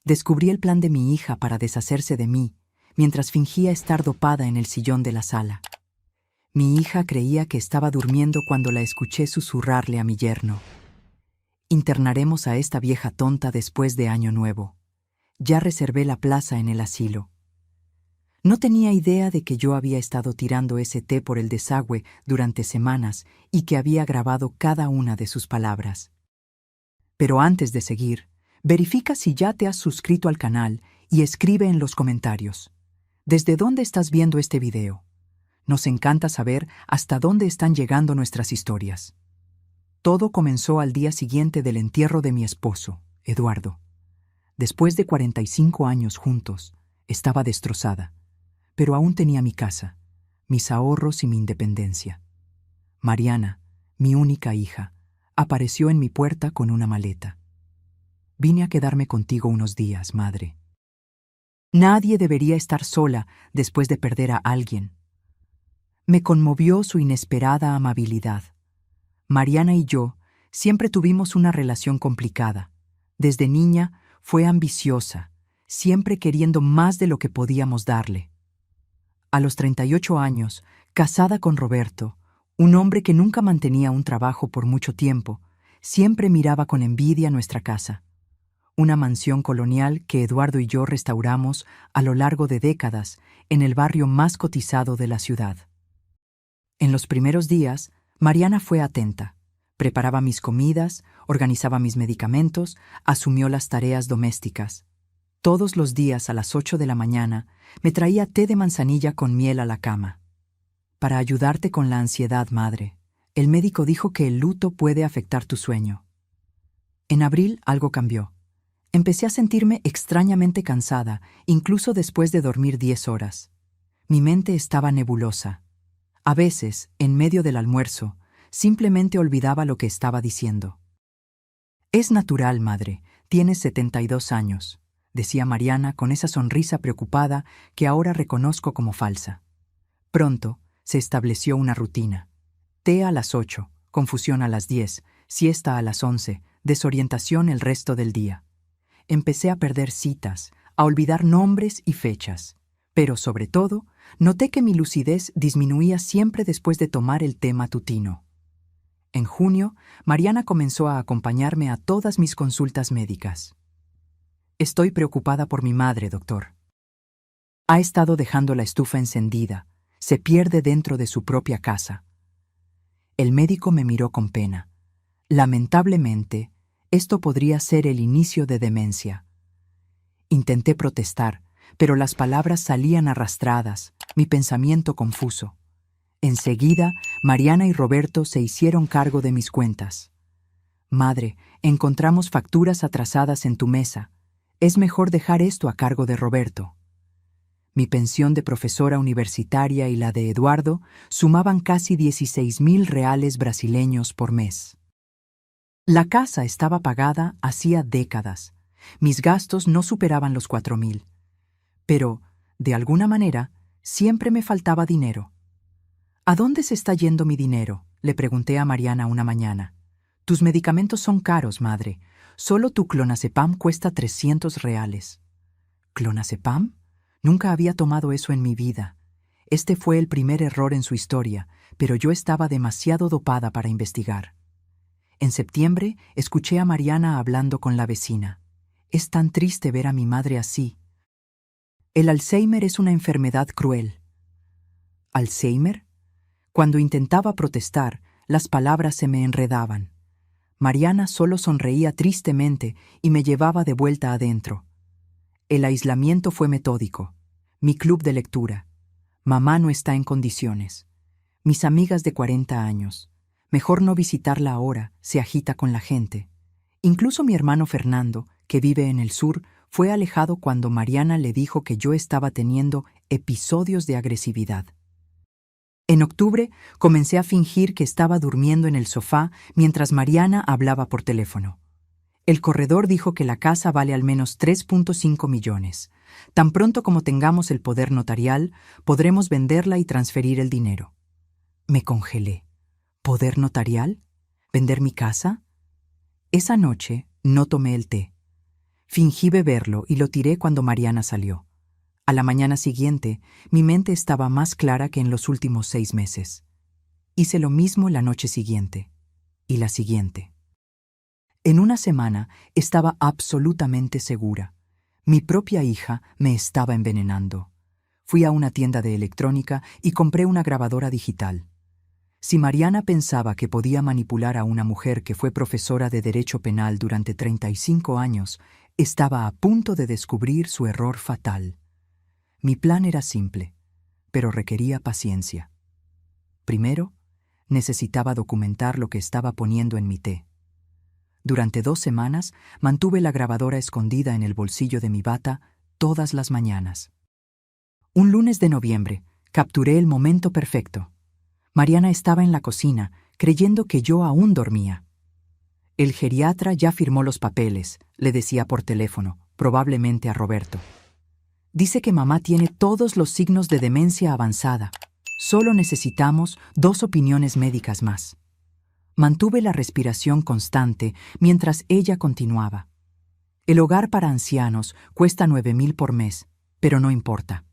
Descubrí el plan de mi hija para deshacerse de mí, mientras fingía estar dopada en el sillón de la sala. Mi hija creía que estaba durmiendo cuando la escuché susurrarle a mi yerno: «Internaremos a esta vieja tonta después de Año Nuevo. Ya reservé la plaza en el asilo». No tenía idea de que yo había estado tirando ese té por el desagüe durante semanas y que había grabado cada una de sus palabras. Pero antes de seguir, verifica si ya te has suscrito al canal y escribe en los comentarios: ¿desde dónde estás viendo este video? Nos encanta saber hasta dónde están llegando nuestras historias. Todo comenzó al día siguiente del entierro de mi esposo, Eduardo. Después de 45 años juntos, estaba destrozada, pero aún tenía mi casa, mis ahorros y mi independencia. Mariana, mi única hija, apareció en mi puerta con una maleta. «Vine a quedarme contigo unos días, madre. Nadie debería estar sola después de perder a alguien». Me conmovió su inesperada amabilidad. Mariana y yo siempre tuvimos una relación complicada. Desde niña fue ambiciosa, siempre queriendo más de lo que podíamos darle. A los 38 años, casada con Roberto, un hombre que nunca mantenía un trabajo por mucho tiempo, siempre miraba con envidia nuestra casa. Una mansión colonial que Eduardo y yo restauramos a lo largo de décadas en el barrio más cotizado de la ciudad. En los primeros días, Mariana fue atenta. Preparaba mis comidas, organizaba mis medicamentos, asumió las tareas domésticas. Todos los días a las 8 de la mañana me traía té de manzanilla con miel a la cama. «Para ayudarte con la ansiedad, madre, el médico dijo que el luto puede afectar tu sueño». En abril algo cambió. Empecé a sentirme extrañamente cansada, incluso después de dormir 10 horas. Mi mente estaba nebulosa. A veces, en medio del almuerzo, simplemente olvidaba lo que estaba diciendo. «Es natural, madre, tienes 72 años», decía Mariana con esa sonrisa preocupada que ahora reconozco como falsa. Pronto se estableció una rutina. Té a las 8, confusión a las 10, siesta a las 11, desorientación el resto del día. Empecé a perder citas, a olvidar nombres y fechas, pero sobre todo, noté que mi lucidez disminuía siempre después de tomar el té matutino. En junio, Mariana comenzó a acompañarme a todas mis consultas médicas. «Estoy preocupada por mi madre, doctor. Ha estado dejando la estufa encendida, se pierde dentro de su propia casa». El médico me miró con pena. Lamentablemente, esto podría ser el inicio de demencia. Intenté protestar, pero las palabras salían arrastradas, mi pensamiento confuso. Enseguida, Mariana y Roberto se hicieron cargo de mis cuentas. «Madre, encontramos facturas atrasadas en tu mesa. Es mejor dejar esto a cargo de Roberto». Mi pensión de profesora universitaria y la de Eduardo sumaban casi 16,000 reales brasileños por mes. La casa estaba pagada hacía décadas. Mis gastos no superaban los 4,000. Pero, de alguna manera, siempre me faltaba dinero. «¿A dónde se está yendo mi dinero?», le pregunté a Mariana una mañana. «Tus medicamentos son caros, madre. Solo tu clonazepam cuesta 300 reales». ¿Clonazepam? Nunca había tomado eso en mi vida. Este fue el primer error en su historia, pero yo estaba demasiado dopada para investigar. En septiembre, escuché a Mariana hablando con la vecina. «Es tan triste ver a mi madre así. El Alzheimer es una enfermedad cruel». ¿Alzheimer? Cuando intentaba protestar, las palabras se me enredaban. Mariana solo sonreía tristemente y me llevaba de vuelta adentro. El aislamiento fue metódico. Mi club de lectura. Mamá no está en condiciones. Mis amigas de 40 años. Mejor no visitarla ahora, se agita con la gente. Incluso mi hermano Fernando, que vive en el sur, fue alejado cuando Mariana le dijo que yo estaba teniendo episodios de agresividad. En octubre, comencé a fingir que estaba durmiendo en el sofá mientras Mariana hablaba por teléfono. El corredor dijo que la casa vale al menos 3.5 millones. Tan pronto como tengamos el poder notarial, podremos venderla y transferir el dinero. Me congelé. ¿Poder notarial? ¿Vender mi casa? Esa noche no tomé el té. Fingí beberlo y lo tiré cuando Mariana salió. A la mañana siguiente, mi mente estaba más clara que en los últimos 6 meses. Hice lo mismo la noche siguiente. Y la siguiente. En una semana estaba absolutamente segura. Mi propia hija me estaba envenenando. Fui a una tienda de electrónica y compré una grabadora digital. Si Mariana pensaba que podía manipular a una mujer que fue profesora de Derecho Penal durante 35 años, estaba a punto de descubrir su error fatal. Mi plan era simple, pero requería paciencia. Primero, necesitaba documentar lo que estaba poniendo en mi té. Durante 2 semanas mantuve la grabadora escondida en el bolsillo de mi bata todas las mañanas. Un lunes de noviembre, capturé el momento perfecto. Mariana estaba en la cocina, creyendo que yo aún dormía. El geriatra ya firmó los papeles, le decía por teléfono, probablemente a Roberto. Dice que mamá tiene todos los signos de demencia avanzada. Solo necesitamos 2 opiniones médicas más. Mantuve la respiración constante mientras ella continuaba. El hogar para ancianos cuesta 9,000 por mes, pero no importa.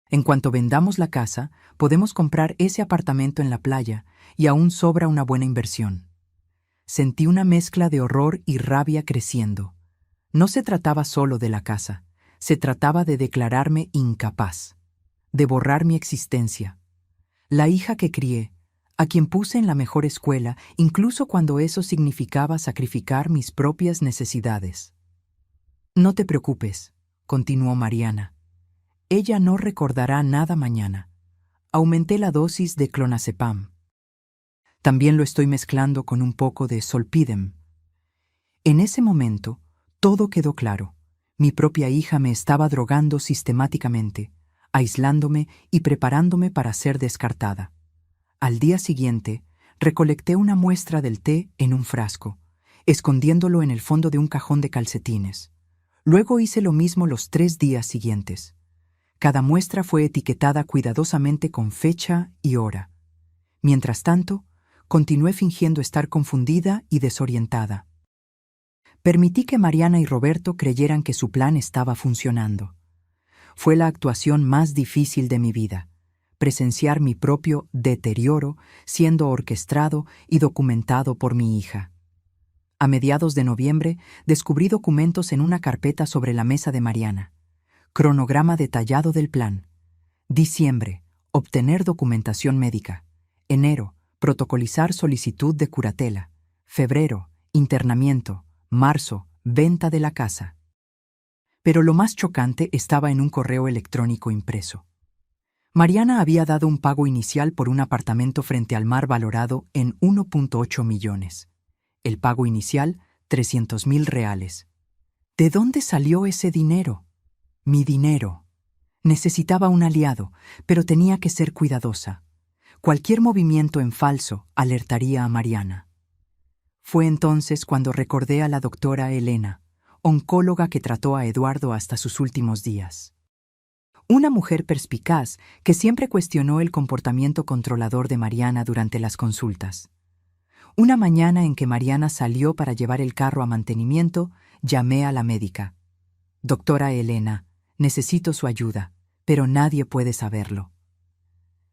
En cuanto vendamos la casa, podemos comprar ese apartamento en la playa y aún sobra una buena inversión. Sentí una mezcla de horror y rabia creciendo. No se trataba solo de la casa, se trataba de declararme incapaz, de borrar mi existencia. La hija que crié, a quien puse en la mejor escuela, incluso cuando eso significaba sacrificar mis propias necesidades. No te preocupes, continuó Mariana. Ella no recordará nada mañana. Aumenté la dosis de clonazepam. También lo estoy mezclando con un poco de zolpidem. En ese momento, todo quedó claro. Mi propia hija me estaba drogando sistemáticamente, aislándome y preparándome para ser descartada. Al día siguiente, recolecté una muestra del té en un frasco, escondiéndolo en el fondo de un cajón de calcetines. Luego hice lo mismo los 3 días siguientes. Cada muestra fue etiquetada cuidadosamente con fecha y hora. Mientras tanto, continué fingiendo estar confundida y desorientada. Permití que Mariana y Roberto creyeran que su plan estaba funcionando. Fue la actuación más difícil de mi vida, presenciar mi propio deterioro siendo orquestado y documentado por mi hija. A mediados de noviembre, descubrí documentos en una carpeta sobre la mesa de Mariana. Cronograma detallado del plan. Diciembre, obtener documentación médica. Enero, protocolizar solicitud de curatela. Febrero, internamiento. Marzo, venta de la casa. Pero lo más chocante estaba en un correo electrónico impreso. Mariana había dado un pago inicial por un apartamento frente al mar valorado en 1,8 millones. El pago inicial, 300,000 reales. ¿De dónde salió ese dinero? Mi dinero. Necesitaba un aliado, pero tenía que ser cuidadosa. Cualquier movimiento en falso alertaría a Mariana. Fue entonces cuando recordé a la doctora Elena, oncóloga que trató a Eduardo hasta sus últimos días. Una mujer perspicaz que siempre cuestionó el comportamiento controlador de Mariana durante las consultas. Una mañana en que Mariana salió para llevar el carro a mantenimiento, llamé a la médica. Doctora Elena, necesito su ayuda, pero nadie puede saberlo.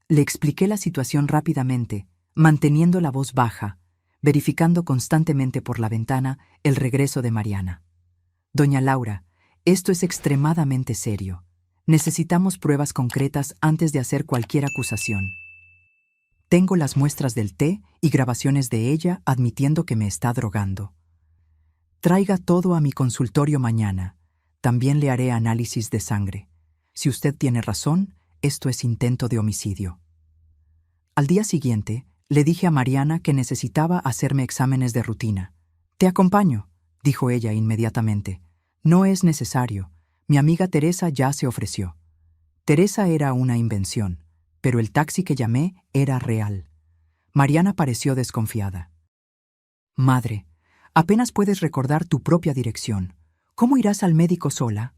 Le expliqué la situación rápidamente, manteniendo la voz baja, verificando constantemente por la ventana el regreso de Mariana. Doña Laura, esto es extremadamente serio. Necesitamos pruebas concretas antes de hacer cualquier acusación. Tengo las muestras del té y grabaciones de ella admitiendo que me está drogando. Traiga todo a mi consultorio mañana. También le haré análisis de sangre. Si usted tiene razón, esto es intento de homicidio. Al día siguiente, le dije a Mariana que necesitaba hacerme exámenes de rutina. Te acompaño, dijo ella inmediatamente. No es necesario. Mi amiga Teresa ya se ofreció. Teresa era una invención, pero el taxi que llamé era real. Mariana pareció desconfiada. Madre, apenas puedes recordar tu propia dirección. ¿Cómo irás al médico sola?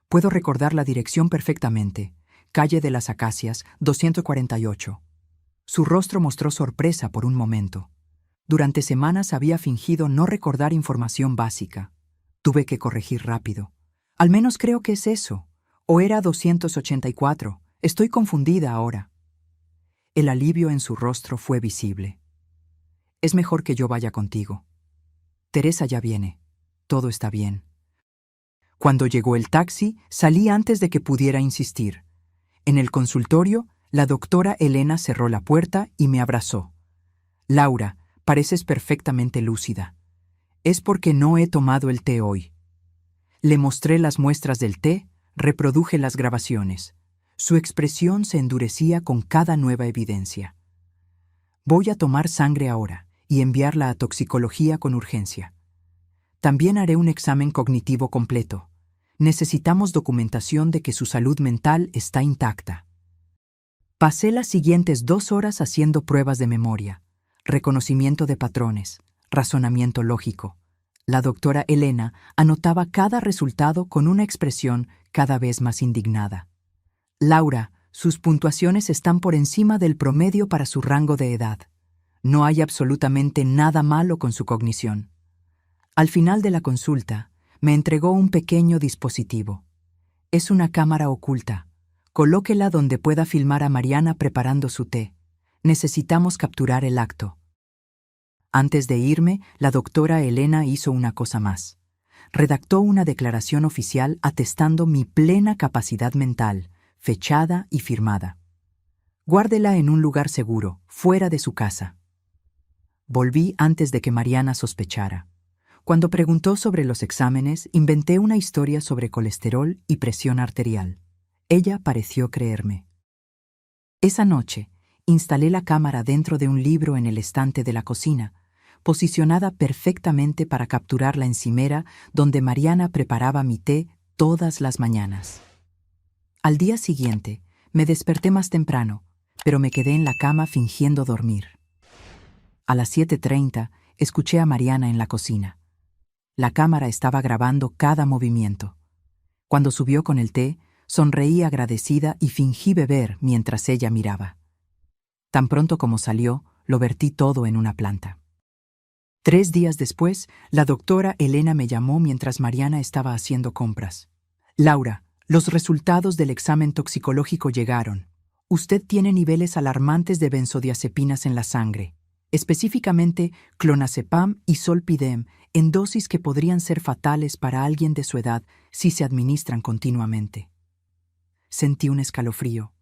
Puedo recordar la dirección perfectamente. Calle de las Acacias, 248. Su rostro mostró sorpresa por un momento. Durante semanas había fingido no recordar información básica. Tuve que corregir rápido. Al menos creo que es eso. O era 284. Estoy confundida ahora. El alivio en su rostro fue visible. Es mejor que yo vaya contigo. Teresa ya viene. Todo está bien. Cuando llegó el taxi, salí antes de que pudiera insistir. En el consultorio, la doctora Elena cerró la puerta y me abrazó. Laura, pareces perfectamente lúcida. Es porque no he tomado el té hoy. Le mostré las muestras del té, reproduje las grabaciones. Su expresión se endurecía con cada nueva evidencia. Voy a tomar sangre ahora y enviarla a toxicología con urgencia. También haré un examen cognitivo completo. Necesitamos documentación de que su salud mental está intacta. Pasé las siguientes 2 horas haciendo pruebas de memoria, reconocimiento de patrones, razonamiento lógico. La doctora Elena anotaba cada resultado con una expresión cada vez más indignada. Laura, sus puntuaciones están por encima del promedio para su rango de edad. No hay absolutamente nada malo con su cognición. Al final de la consulta, me entregó un pequeño dispositivo. Es una cámara oculta. Colóquela donde pueda filmar a Mariana preparando su té. Necesitamos capturar el acto. Antes de irme, la doctora Elena hizo una cosa más. Redactó una declaración oficial atestando mi plena capacidad mental, fechada y firmada. Guárdela en un lugar seguro, fuera de su casa. Volví antes de que Mariana sospechara. Cuando preguntó sobre los exámenes, inventé una historia sobre colesterol y presión arterial. Ella pareció creerme. Esa noche, instalé la cámara dentro de un libro en el estante de la cocina, posicionada perfectamente para capturar la encimera donde Mariana preparaba mi té todas las mañanas. Al día siguiente, me desperté más temprano, pero me quedé en la cama fingiendo dormir. A las 7:30, escuché a Mariana en la cocina. La cámara estaba grabando cada movimiento. Cuando subió con el té, sonreí agradecida y fingí beber mientras ella miraba. Tan pronto como salió, lo vertí todo en una planta. 3 días después, la doctora Elena me llamó mientras Mariana estaba haciendo compras. Laura, los resultados del examen toxicológico llegaron. Usted tiene niveles alarmantes de benzodiazepinas en la sangre, específicamente clonazepam y zolpidem, en dosis que podrían ser fatales para alguien de su edad si se administran continuamente. Sentí un escalofrío.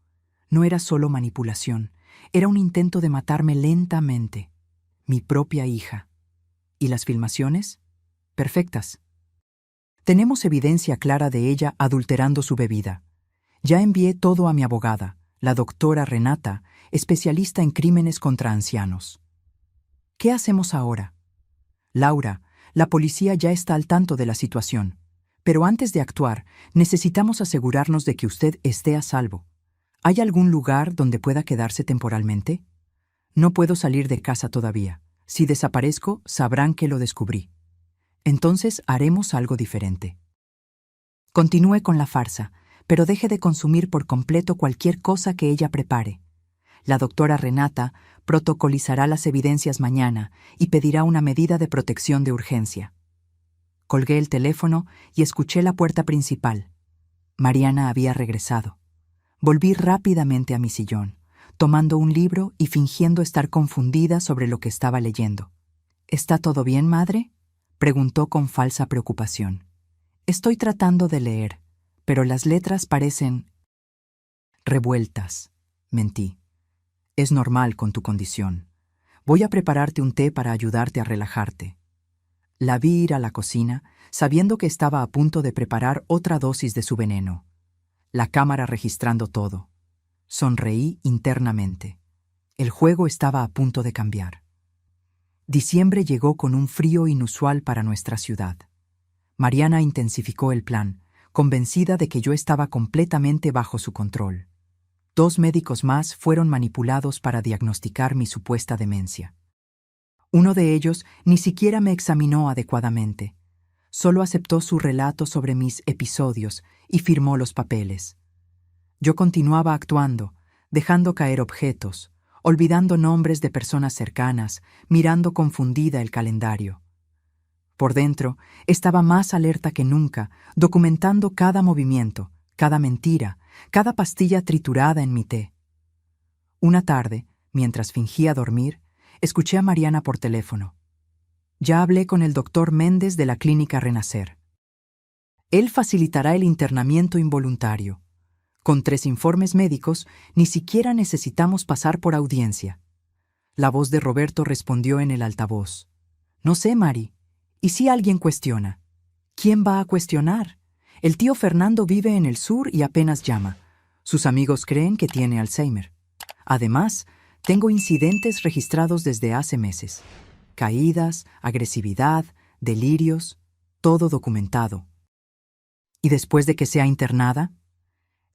No era solo manipulación, era un intento de matarme lentamente. Mi propia hija. ¿Y las filmaciones? Perfectas. Tenemos evidencia clara de ella adulterando su bebida. Ya envié todo a mi abogada, la doctora Renata, especialista en crímenes contra ancianos. ¿Qué hacemos ahora? Laura, la policía ya está al tanto de la situación, pero antes de actuar, necesitamos asegurarnos de que usted esté a salvo. ¿Hay algún lugar donde pueda quedarse temporalmente? No puedo salir de casa todavía. Si desaparezco, sabrán que lo descubrí. Entonces haremos algo diferente. Continúe con la farsa, pero deje de consumir por completo cualquier cosa que ella prepare. La doctora Renata protocolizará las evidencias mañana y pedirá una medida de protección de urgencia. Colgué el teléfono y escuché la puerta principal. Mariana había regresado. Volví rápidamente a mi sillón, tomando un libro y fingiendo estar confundida sobre lo que estaba leyendo. ¿Está todo bien, madre?, preguntó con falsa preocupación. Estoy tratando de leer, pero las letras parecen revueltas, mentí. Es normal con tu condición. Voy a prepararte un té para ayudarte a relajarte. La vi ir a la cocina, sabiendo que estaba a punto de preparar otra dosis de su veneno. La cámara registrando todo. Sonreí internamente. El juego estaba a punto de cambiar. Diciembre llegó con un frío inusual para nuestra ciudad. Mariana intensificó el plan, convencida de que yo estaba completamente bajo su control. 2 médicos más fueron manipulados para diagnosticar mi supuesta demencia. Uno de ellos ni siquiera me examinó adecuadamente. Solo aceptó su relato sobre mis episodios y firmó los papeles. Yo continuaba actuando, dejando caer objetos, olvidando nombres de personas cercanas, mirando confundida el calendario. Por dentro, estaba más alerta que nunca, documentando cada movimiento, cada mentira, cada pastilla triturada en mi té. Una tarde, mientras fingía dormir, escuché a Mariana por teléfono. Ya hablé con el doctor Méndez de la clínica Renacer. Él facilitará el internamiento involuntario. Con 3 informes médicos, ni siquiera necesitamos pasar por audiencia. La voz de Roberto respondió en el altavoz. No sé, Mari. ¿Y si alguien cuestiona? ¿Quién va a cuestionar? El tío Fernando vive en el sur y apenas llama. Sus amigos creen que tiene Alzheimer. Además, tengo incidentes registrados desde hace meses. Caídas, agresividad, delirios, todo documentado. ¿Y después de que sea internada?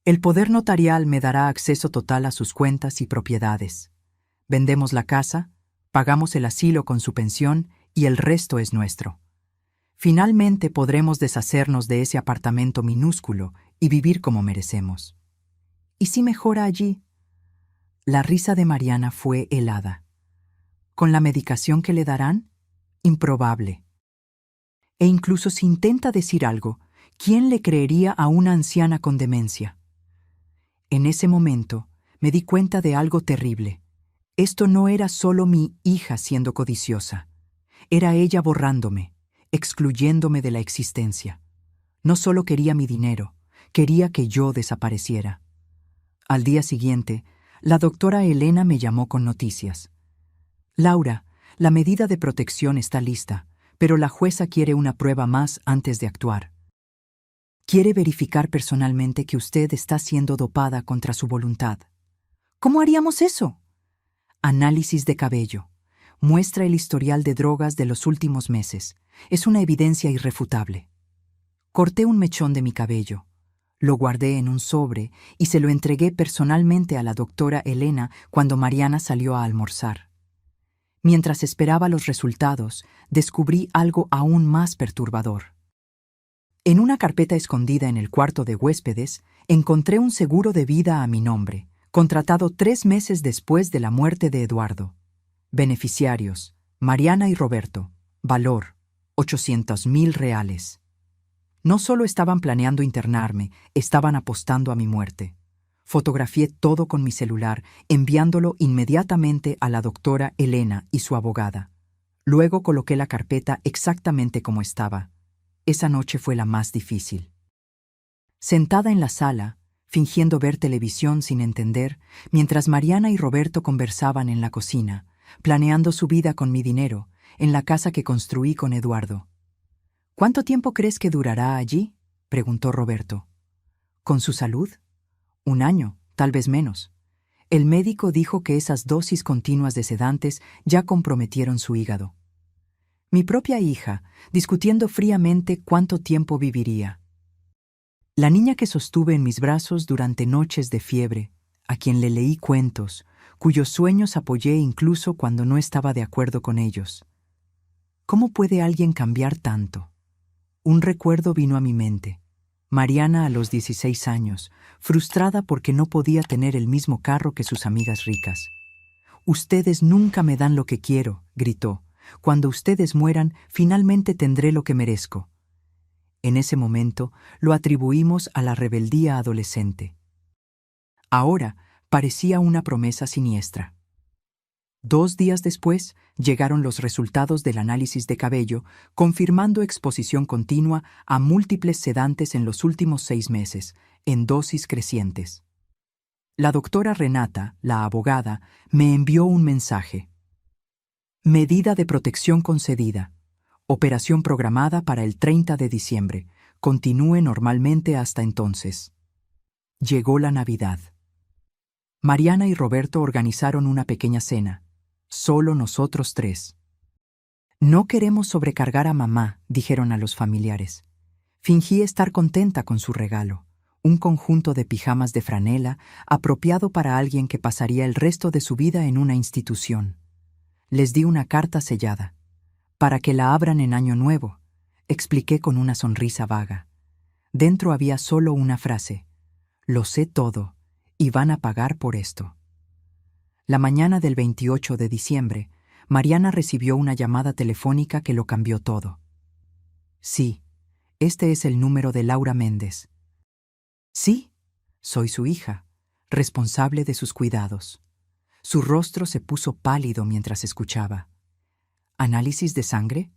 El poder notarial me dará acceso total a sus cuentas y propiedades. Vendemos la casa, pagamos el asilo con su pensión y el resto es nuestro. Finalmente podremos deshacernos de ese apartamento minúsculo y vivir como merecemos. ¿Y si mejora allí? La risa de Mariana fue helada. ¿Con la medicación que le darán? Improbable. E incluso si intenta decir algo, ¿quién le creería a una anciana con demencia? En ese momento, me di cuenta de algo terrible. Esto no era solo mi hija siendo codiciosa. Era ella borrándome, excluyéndome de la existencia. No solo quería mi dinero, quería que yo desapareciera. Al día siguiente, la doctora Elena me llamó con noticias. Laura, la medida de protección está lista, pero la jueza quiere una prueba más antes de actuar. Quiere verificar personalmente que usted está siendo dopada contra su voluntad. ¿Cómo haríamos eso? Análisis de cabello. Muestra el historial de drogas de los últimos meses. Es una evidencia irrefutable. Corté un mechón de mi cabello. Lo guardé en un sobre y se lo entregué personalmente a la doctora Elena cuando Mariana salió a almorzar. Mientras esperaba los resultados, descubrí algo aún más perturbador. En una carpeta escondida en el cuarto de huéspedes, encontré un seguro de vida a mi nombre, contratado 3 meses después de la muerte de Eduardo. Beneficiarios: Mariana y Roberto. Valor: 800,000 reales. No solo estaban planeando internarme, estaban apostando a mi muerte. Fotografié todo con mi celular, enviándolo inmediatamente a la doctora Elena y su abogada. Luego coloqué la carpeta exactamente como estaba. Esa noche fue la más difícil. Sentada en la sala, fingiendo ver televisión sin entender, mientras Mariana y Roberto conversaban en la cocina, planeando su vida con mi dinero, en la casa que construí con Eduardo. ¿Cuánto tiempo crees que durará allí?, preguntó Roberto. ¿Con su salud? 1 año, tal vez menos. El médico dijo que esas dosis continuas de sedantes ya comprometieron su hígado. Mi propia hija, discutiendo fríamente cuánto tiempo viviría. La niña que sostuve en mis brazos durante noches de fiebre, a quien le leí cuentos, cuyos sueños apoyé incluso cuando no estaba de acuerdo con ellos. ¿Cómo puede alguien cambiar tanto? Un recuerdo vino a mi mente. Mariana a los 16 años, frustrada porque no podía tener el mismo carro que sus amigas ricas. «Ustedes nunca me dan lo que quiero», gritó. «Cuando ustedes mueran, finalmente tendré lo que merezco». En ese momento, lo atribuimos a la rebeldía adolescente. Ahora, parecía una promesa siniestra. 2 días después, llegaron los resultados del análisis de cabello, confirmando exposición continua a múltiples sedantes en los últimos 6 meses, en dosis crecientes. La doctora Renata, la abogada, me envió un mensaje. Medida de protección concedida. Operación programada para el 30 de diciembre. Continúe normalmente hasta entonces. Llegó la Navidad. Mariana y Roberto organizaron una pequeña cena. Solo nosotros 3. «No queremos sobrecargar a mamá», dijeron a los familiares. Fingí estar contenta con su regalo, un conjunto de pijamas de franela apropiado para alguien que pasaría el resto de su vida en una institución. Les di una carta sellada. «Para que la abran en Año Nuevo», expliqué con una sonrisa vaga. Dentro había solo una frase: «Lo sé todo, y van a pagar por esto». La mañana del 28 de diciembre, Mariana recibió una llamada telefónica que lo cambió todo. Sí, este es el número de Laura Méndez. Sí, soy su hija, responsable de sus cuidados. Su rostro se puso pálido mientras escuchaba. ¿Análisis de sangre?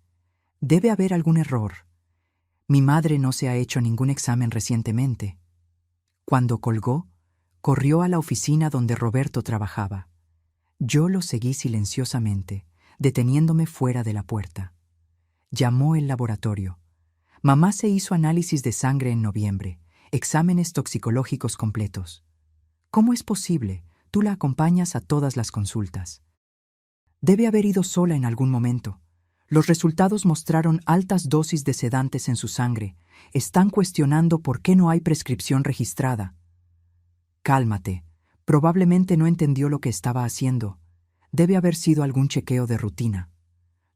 Debe haber algún error. Mi madre no se ha hecho ningún examen recientemente. Cuando colgó, corrió a la oficina donde Roberto trabajaba. Yo lo seguí silenciosamente, deteniéndome fuera de la puerta. Llamó el laboratorio. Mamá se hizo análisis de sangre en noviembre, exámenes toxicológicos completos. ¿Cómo es posible? Tú la acompañas a todas las consultas. Debe haber ido sola en algún momento. Los resultados mostraron altas dosis de sedantes en su sangre. Están cuestionando por qué no hay prescripción registrada. Cálmate. Probablemente no entendió lo que estaba haciendo. Debe haber sido algún chequeo de rutina.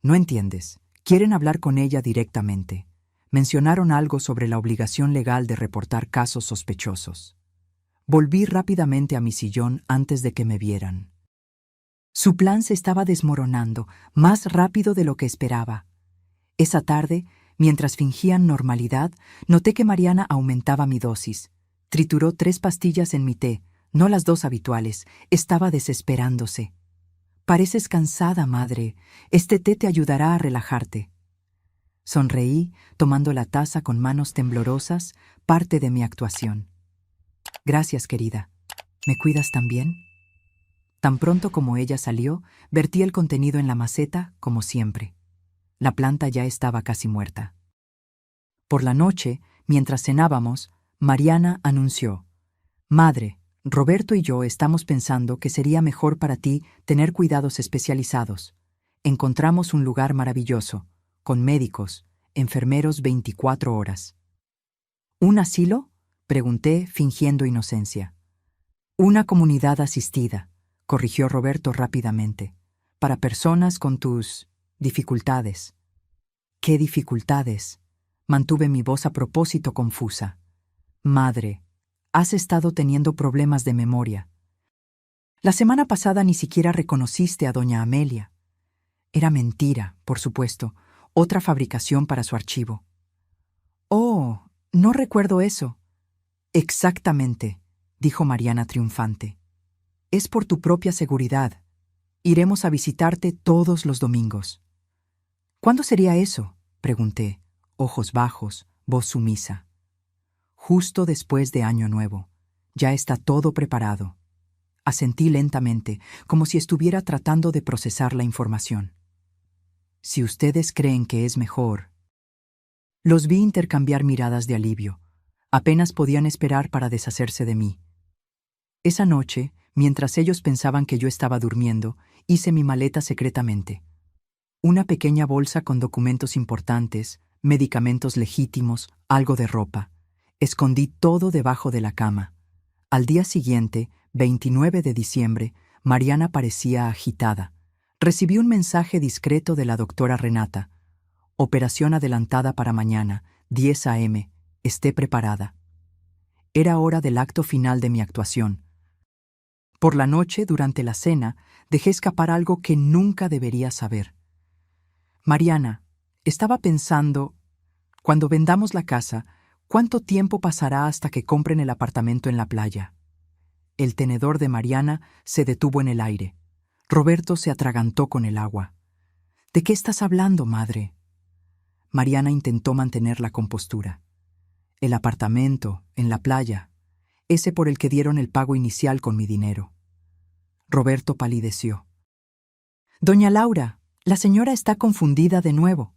No entiendes. Quieren hablar con ella directamente. Mencionaron algo sobre la obligación legal de reportar casos sospechosos. Volví rápidamente a mi sillón antes de que me vieran. Su plan se estaba desmoronando, más rápido de lo que esperaba. Esa tarde, mientras fingían normalidad, noté que Mariana aumentaba mi dosis. Trituró 3 pastillas en mi té, no las 2 habituales. Estaba desesperándose. Pareces cansada, madre. Este té te ayudará a relajarte. Sonreí, tomando la taza con manos temblorosas, parte de mi actuación. Gracias, querida. ¿Me cuidas también? Tan pronto como ella salió, vertí el contenido en la maceta, como siempre. La planta ya estaba casi muerta. Por la noche, mientras cenábamos, Mariana anunció: Madre, Roberto y yo estamos pensando que sería mejor para ti tener cuidados especializados. Encontramos un lugar maravilloso, con médicos, enfermeros 24 horas. ¿Un asilo?, pregunté, fingiendo inocencia. Una comunidad asistida, corrigió Roberto rápidamente, para personas con tus dificultades. ¿Qué dificultades? Mantuve mi voz a propósito confusa. Madre, has estado teniendo problemas de memoria. La semana pasada ni siquiera reconociste a doña Amelia. Era mentira, por supuesto, otra fabricación para su archivo. Oh, no recuerdo eso. Exactamente, dijo Mariana triunfante. Es por tu propia seguridad. Iremos a visitarte todos los domingos. ¿Cuándo sería eso?, pregunté, ojos bajos, voz sumisa. Justo después de Año Nuevo. Ya está todo preparado. Asentí lentamente, como si estuviera tratando de procesar la información. Si ustedes creen que es mejor... Los vi intercambiar miradas de alivio. Apenas podían esperar para deshacerse de mí. Esa noche, mientras ellos pensaban que yo estaba durmiendo, hice mi maleta secretamente. Una pequeña bolsa con documentos importantes, medicamentos legítimos, algo de ropa. Escondí todo debajo de la cama. Al día siguiente, 29 de diciembre, Mariana parecía agitada. Recibí un mensaje discreto de la doctora Renata. Operación adelantada para mañana, 10 a.m. Esté preparada. Era hora del acto final de mi actuación. Por la noche, durante la cena, dejé escapar algo que nunca debería saber. Mariana, estaba pensando, cuando vendamos la casa, ¿cuánto tiempo pasará hasta que compren el apartamento en la playa? El tenedor de Mariana se detuvo en el aire. Roberto se atragantó con el agua. ¿De qué estás hablando, madre? Mariana intentó mantener la compostura. El apartamento, en la playa, ese por el que dieron el pago inicial con mi dinero. Roberto palideció. Doña Laura, la señora está confundida de nuevo.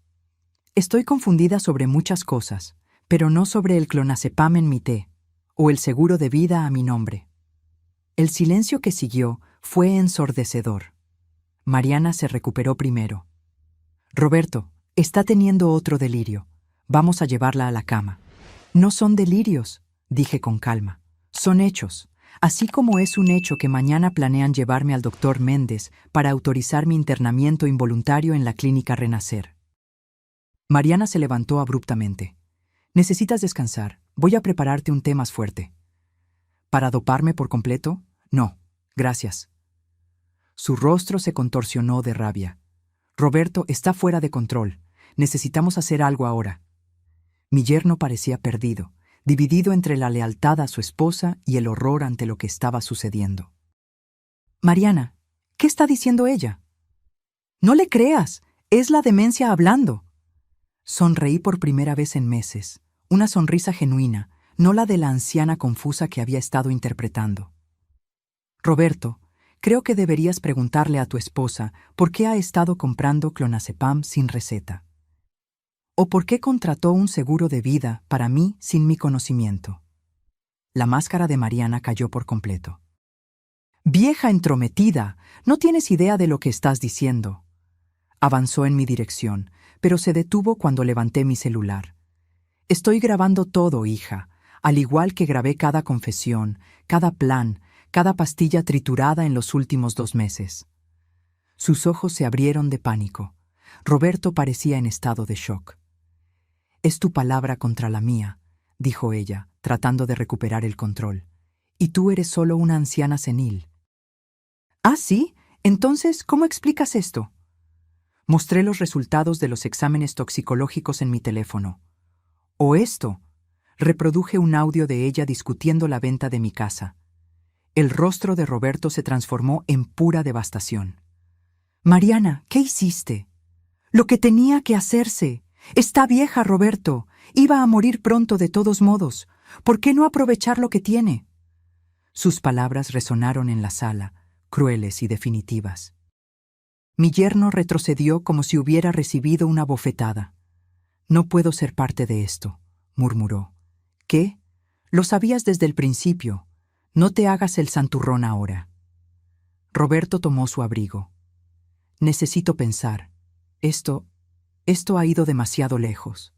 Estoy confundida sobre muchas cosas, pero no sobre el clonazepam en mi té, o el seguro de vida a mi nombre. El silencio que siguió fue ensordecedor. Mariana se recuperó primero. Roberto, está teniendo otro delirio. Vamos a llevarla a la cama. No son delirios, dije con calma. Son hechos. Así como es un hecho que mañana planean llevarme al doctor Méndez para autorizar mi internamiento involuntario en la clínica Renacer. Mariana se levantó abruptamente. Necesitas descansar. Voy a prepararte un té más fuerte. ¿Para doparme por completo? No, gracias. Su rostro se contorsionó de rabia. Roberto está fuera de control. Necesitamos hacer algo ahora. Mi yerno parecía perdido, dividido entre la lealtad a su esposa y el horror ante lo que estaba sucediendo. Mariana, ¿qué está diciendo ella? No le creas, es la demencia hablando. Sonreí por primera vez en meses, una sonrisa genuina, no la de la anciana confusa que había estado interpretando. Roberto, creo que deberías preguntarle a tu esposa por qué ha estado comprando clonazepam sin receta. ¿O por qué contrató un seguro de vida para mí sin mi conocimiento? La máscara de Mariana cayó por completo. Vieja entrometida, no tienes idea de lo que estás diciendo. Avanzó en mi dirección, pero se detuvo cuando levanté mi celular. Estoy grabando todo, hija, al igual que grabé cada confesión, cada plan, cada pastilla triturada en los últimos 2 meses. Sus ojos se abrieron de pánico. Roberto parecía en estado de shock. Es tu palabra contra la mía, dijo ella, tratando de recuperar el control. Y tú eres solo una anciana senil. ¿Ah, sí? Entonces, ¿cómo explicas esto? Mostré los resultados de los exámenes toxicológicos en mi teléfono. ¿O esto? Reproduje un audio de ella discutiendo la venta de mi casa. El rostro de Roberto se transformó en pura devastación. Mariana, ¿qué hiciste? Lo que tenía que hacerse. Está vieja, Roberto. Iba a morir pronto de todos modos. ¿Por qué no aprovechar lo que tiene? Sus palabras resonaron en la sala, crueles y definitivas. Mi yerno retrocedió como si hubiera recibido una bofetada. No puedo ser parte de esto, murmuró. ¿Qué? Lo sabías desde el principio. No te hagas el santurrón ahora. Roberto tomó su abrigo. Necesito pensar. Esto ha ido demasiado lejos.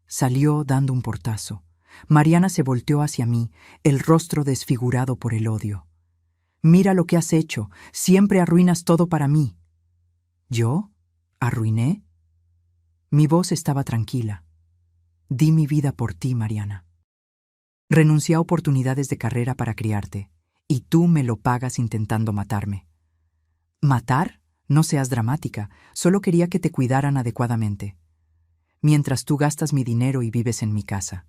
Salió dando un portazo. Mariana se volteó hacia mí, el rostro desfigurado por el odio. Mira lo que has hecho. Siempre arruinas todo para mí. ¿Yo? ¿Arruiné? Mi voz estaba tranquila. Di mi vida por ti, Mariana. Renuncié a oportunidades de carrera para criarte, y tú me lo pagas intentando matarme. ¿Matar? No seas dramática, solo quería que te cuidaran adecuadamente. Mientras tú gastas mi dinero y vives en mi casa.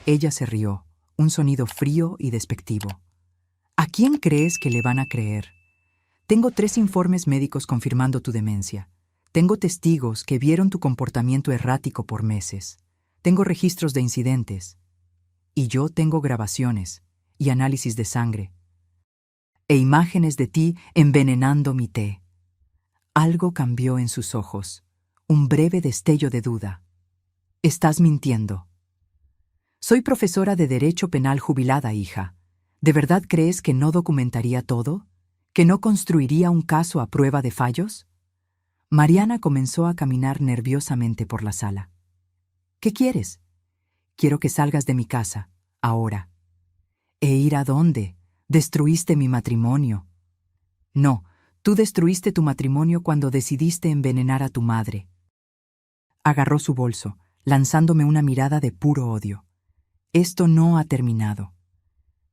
Ella se rió, un sonido frío y despectivo. ¿A quién crees que le van a creer? Tengo 3 informes médicos confirmando tu demencia. Tengo testigos que vieron tu comportamiento errático por meses. Tengo registros de incidentes. Y yo tengo grabaciones y análisis de sangre. E imágenes de ti envenenando mi té. Algo cambió en sus ojos, un breve destello de duda. Estás mintiendo. Soy profesora de Derecho Penal jubilada, hija. ¿De verdad crees que no documentaría todo? ¿Que no construiría un caso a prueba de fallos? Mariana comenzó a caminar nerviosamente por la sala. ¿Qué quieres? Quiero que salgas de mi casa, ahora. ¿E ir a dónde? Destruiste mi matrimonio. No, tú destruiste tu matrimonio cuando decidiste envenenar a tu madre. Agarró su bolso, lanzándome una mirada de puro odio. Esto no ha terminado.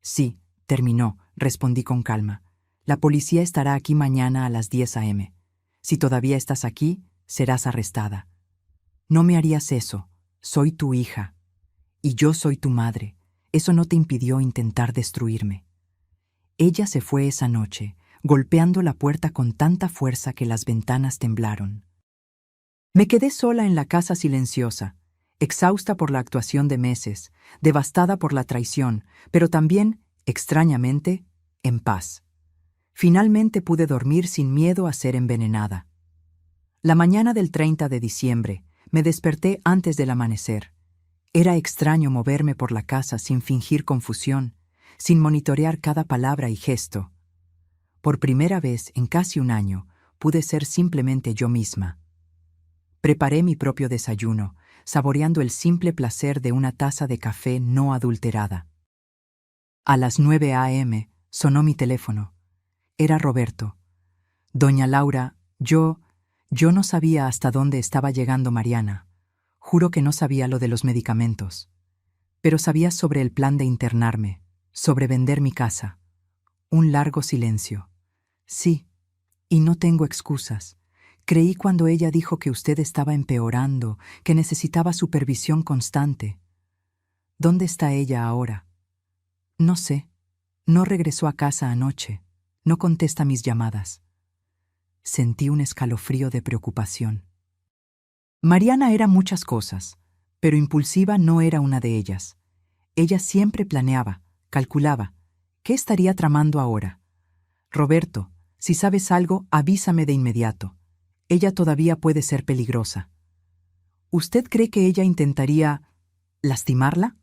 Sí, terminó, respondí con calma. La policía estará aquí mañana a las 10 a.m. Si todavía estás aquí, serás arrestada. No me harías eso. Soy tu hija. Y yo soy tu madre. Eso no te impidió intentar destruirme. Ella se fue esa noche, golpeando la puerta con tanta fuerza que las ventanas temblaron. Me quedé sola en la casa silenciosa, exhausta por la actuación de meses, devastada por la traición, pero también, extrañamente, en paz. Finalmente pude dormir sin miedo a ser envenenada. La mañana del 30 de diciembre, me desperté antes del amanecer. Era extraño moverme por la casa sin fingir confusión, sin monitorear cada palabra y gesto. Por primera vez en casi un año, pude ser simplemente yo misma. Preparé mi propio desayuno, saboreando el simple placer de una taza de café no adulterada. A las 9 a.m. sonó mi teléfono. Era Roberto. Doña Laura, yo no sabía hasta dónde estaba llegando Mariana. Juro que no sabía lo de los medicamentos. Pero sabía sobre el plan de internarme, sobre vender mi casa. Un largo silencio. Sí, y no tengo excusas. Creí cuando ella dijo que usted estaba empeorando, que necesitaba supervisión constante. ¿Dónde está ella ahora? No sé. No regresó a casa anoche. No contesta mis llamadas. Sentí un escalofrío de preocupación. Mariana era muchas cosas, pero impulsiva no era una de ellas. Ella siempre planeaba, calculaba. ¿Qué estaría tramando ahora? Roberto, si sabes algo, avísame de inmediato. Ella todavía puede ser peligrosa. ¿Usted cree que ella intentaría lastimarla?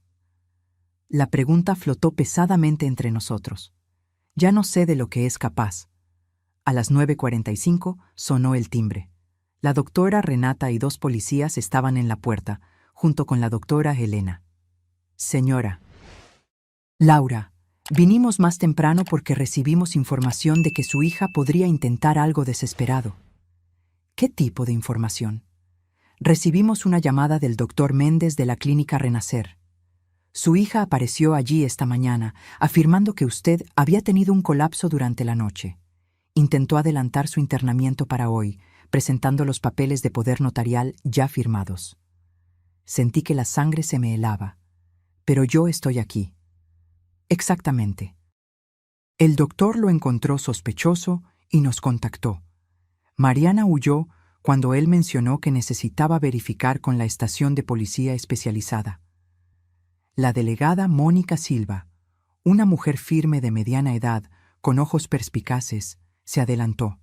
La pregunta flotó pesadamente entre nosotros. Ya no sé de lo que es capaz. A las 9:45 sonó el timbre. La doctora Renata y 2 policías estaban en la puerta, junto con la doctora Helena. Señora. Laura, vinimos más temprano porque recibimos información de que su hija podría intentar algo desesperado. ¿Qué tipo de información? Recibimos una llamada del doctor Méndez de la clínica Renacer. Su hija apareció allí esta mañana, afirmando que usted había tenido un colapso durante la noche. Intentó adelantar su internamiento para hoy, presentando los papeles de poder notarial ya firmados. Sentí que la sangre se me helaba. Pero yo estoy aquí. Exactamente. El doctor lo encontró sospechoso y nos contactó. Mariana huyó cuando él mencionó que necesitaba verificar con la estación de policía especializada. La delegada Mónica Silva, una mujer firme de mediana edad, con ojos perspicaces, se adelantó.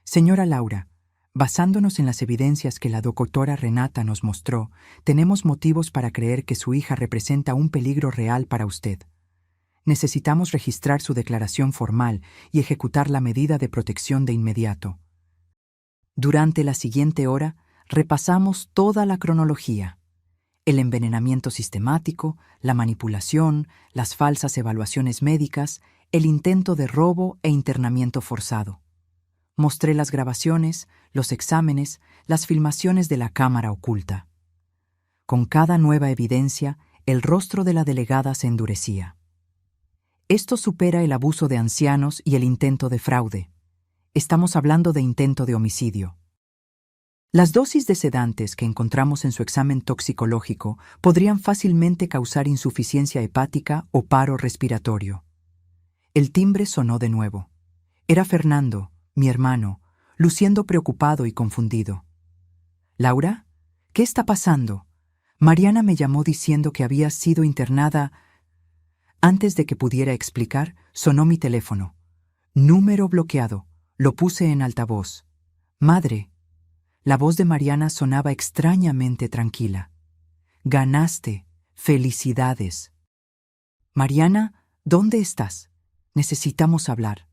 Señora Laura, basándonos en las evidencias que la doctora Renata nos mostró, tenemos motivos para creer que su hija representa un peligro real para usted. Necesitamos registrar su declaración formal y ejecutar la medida de protección de inmediato. Durante la siguiente hora, repasamos toda la cronología. El envenenamiento sistemático, la manipulación, las falsas evaluaciones médicas, el intento de robo e internamiento forzado. Mostré las grabaciones, los exámenes, las filmaciones de la cámara oculta. Con cada nueva evidencia, el rostro de la delegada se endurecía. Esto supera el abuso de ancianos y el intento de fraude. Estamos hablando de intento de homicidio. Las dosis de sedantes que encontramos en su examen toxicológico podrían fácilmente causar insuficiencia hepática o paro respiratorio. El timbre sonó de nuevo. Era Fernando, mi hermano, luciendo preocupado y confundido. «¿Laura? ¿Qué está pasando?» Mariana me llamó diciendo que había sido internada. Antes de que pudiera explicar, sonó mi teléfono. Número bloqueado. Lo puse en altavoz. «Madre». La voz de Mariana sonaba extrañamente tranquila. «Ganaste. Felicidades». «Mariana, ¿dónde estás? Necesitamos hablar».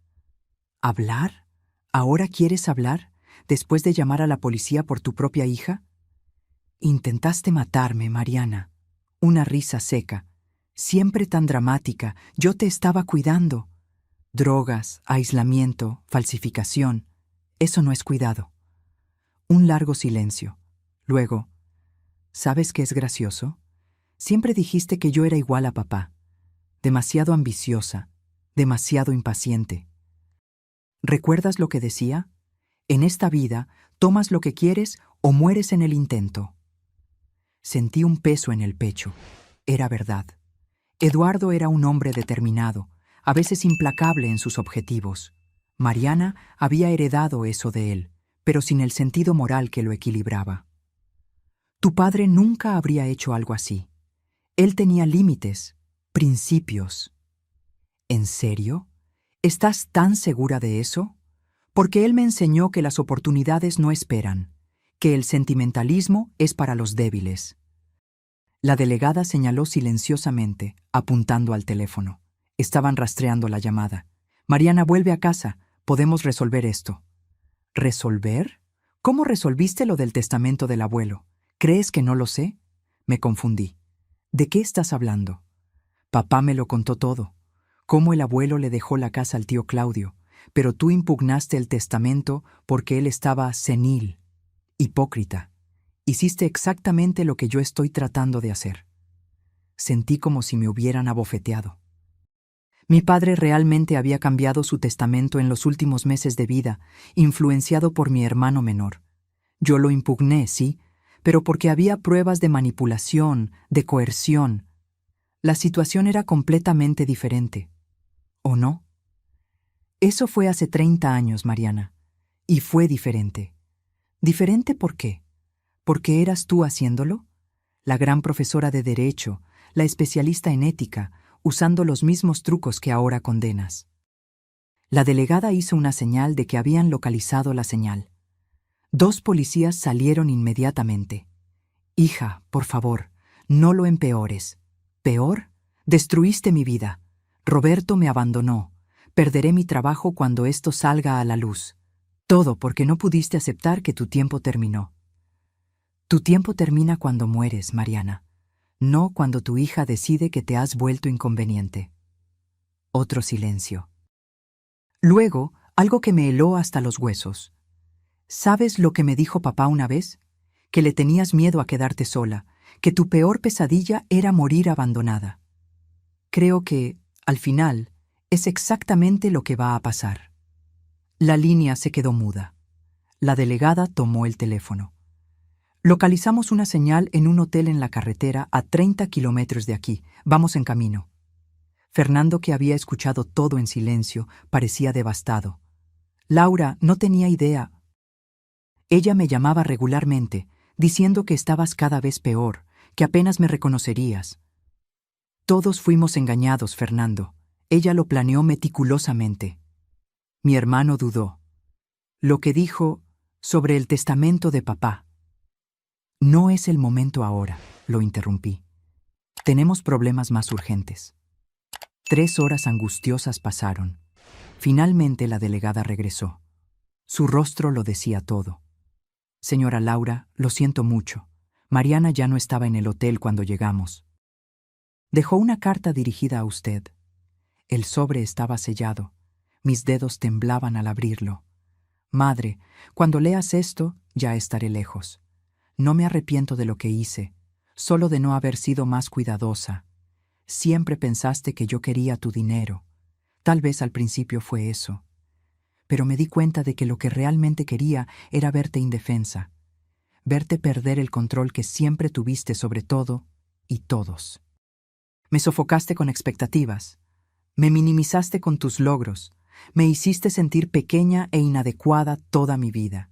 «¿Hablar? ¿Ahora quieres hablar? ¿Después de llamar a la policía por tu propia hija?» «Intentaste matarme, Mariana». Una risa seca. «Siempre tan dramática. Yo te estaba cuidando». «Drogas, aislamiento, falsificación. Eso no es cuidado». Un largo silencio. Luego, ¿sabes qué es gracioso? Siempre dijiste que yo era igual a papá. Demasiado ambiciosa, demasiado impaciente. ¿Recuerdas lo que decía? En esta vida, tomas lo que quieres o mueres en el intento. Sentí un peso en el pecho. Era verdad. Eduardo era un hombre determinado, a veces implacable en sus objetivos. Mariana había heredado eso de él, pero sin el sentido moral que lo equilibraba. Tu padre nunca habría hecho algo así. Él tenía límites, principios. ¿En serio? ¿Estás tan segura de eso? Porque él me enseñó que las oportunidades no esperan, que el sentimentalismo es para los débiles. La delegada señaló silenciosamente, apuntando al teléfono. Estaban rastreando la llamada. «Mariana, vuelve a casa. Podemos resolver esto». ¿Resolver? ¿Cómo resolviste lo del testamento del abuelo? ¿Crees que no lo sé? Me confundí. ¿De qué estás hablando? Papá me lo contó todo. Cómo el abuelo le dejó la casa al tío Claudio, pero tú impugnaste el testamento porque él estaba senil, hipócrita. Hiciste exactamente lo que yo estoy tratando de hacer. Sentí como si me hubieran abofeteado. Mi padre realmente había cambiado su testamento en los últimos meses de vida, influenciado por mi hermano menor. Yo lo impugné, sí, pero porque había pruebas de manipulación, de coerción. La situación era completamente diferente. ¿O no? Eso fue hace 30 años, Mariana. Y fue diferente. ¿Diferente por qué? ¿Porque eras tú haciéndolo? La gran profesora de Derecho, la especialista en ética, usando los mismos trucos que ahora condenas. La delegada hizo una señal de que habían localizado la señal. 2 policías salieron inmediatamente. Hija, por favor, no lo empeores. ¿Peor? Destruiste mi vida. Roberto me abandonó. Perderé mi trabajo cuando esto salga a la luz. Todo porque no pudiste aceptar que tu tiempo terminó. Tu tiempo termina cuando mueres, Mariana, no cuando tu hija decide que te has vuelto inconveniente. Otro silencio. Luego, algo que me heló hasta los huesos. ¿Sabes lo que me dijo papá una vez? Que le tenías miedo a quedarte sola, que tu peor pesadilla era morir abandonada. Creo que, al final, es exactamente lo que va a pasar. La línea se quedó muda. La delegada tomó el teléfono. Localizamos una señal en un hotel en la carretera a 30 kilómetros de aquí. Vamos en camino. Fernando, que había escuchado todo en silencio, parecía devastado. Laura no tenía idea. Ella me llamaba regularmente, diciendo que estabas cada vez peor, que apenas me reconocerías. Todos fuimos engañados, Fernando. Ella lo planeó meticulosamente. Mi hermano dudó. Lo que dijo sobre el testamento de papá. No es el momento ahora, lo interrumpí. Tenemos problemas más urgentes. 3 horas angustiosas pasaron. Finalmente la delegada regresó. Su rostro lo decía todo. Señora Laura, lo siento mucho. Mariana ya no estaba en el hotel cuando llegamos. Dejó una carta dirigida a usted. El sobre estaba sellado. Mis dedos temblaban al abrirlo. Madre, cuando leas esto, ya estaré lejos. No me arrepiento de lo que hice, solo de no haber sido más cuidadosa. Siempre pensaste que yo quería tu dinero. Tal vez al principio fue eso. Pero me di cuenta de que lo que realmente quería era verte indefensa, verte perder el control que siempre tuviste sobre todo y todos. Me sofocaste con expectativas, me minimizaste con tus logros, me hiciste sentir pequeña e inadecuada toda mi vida.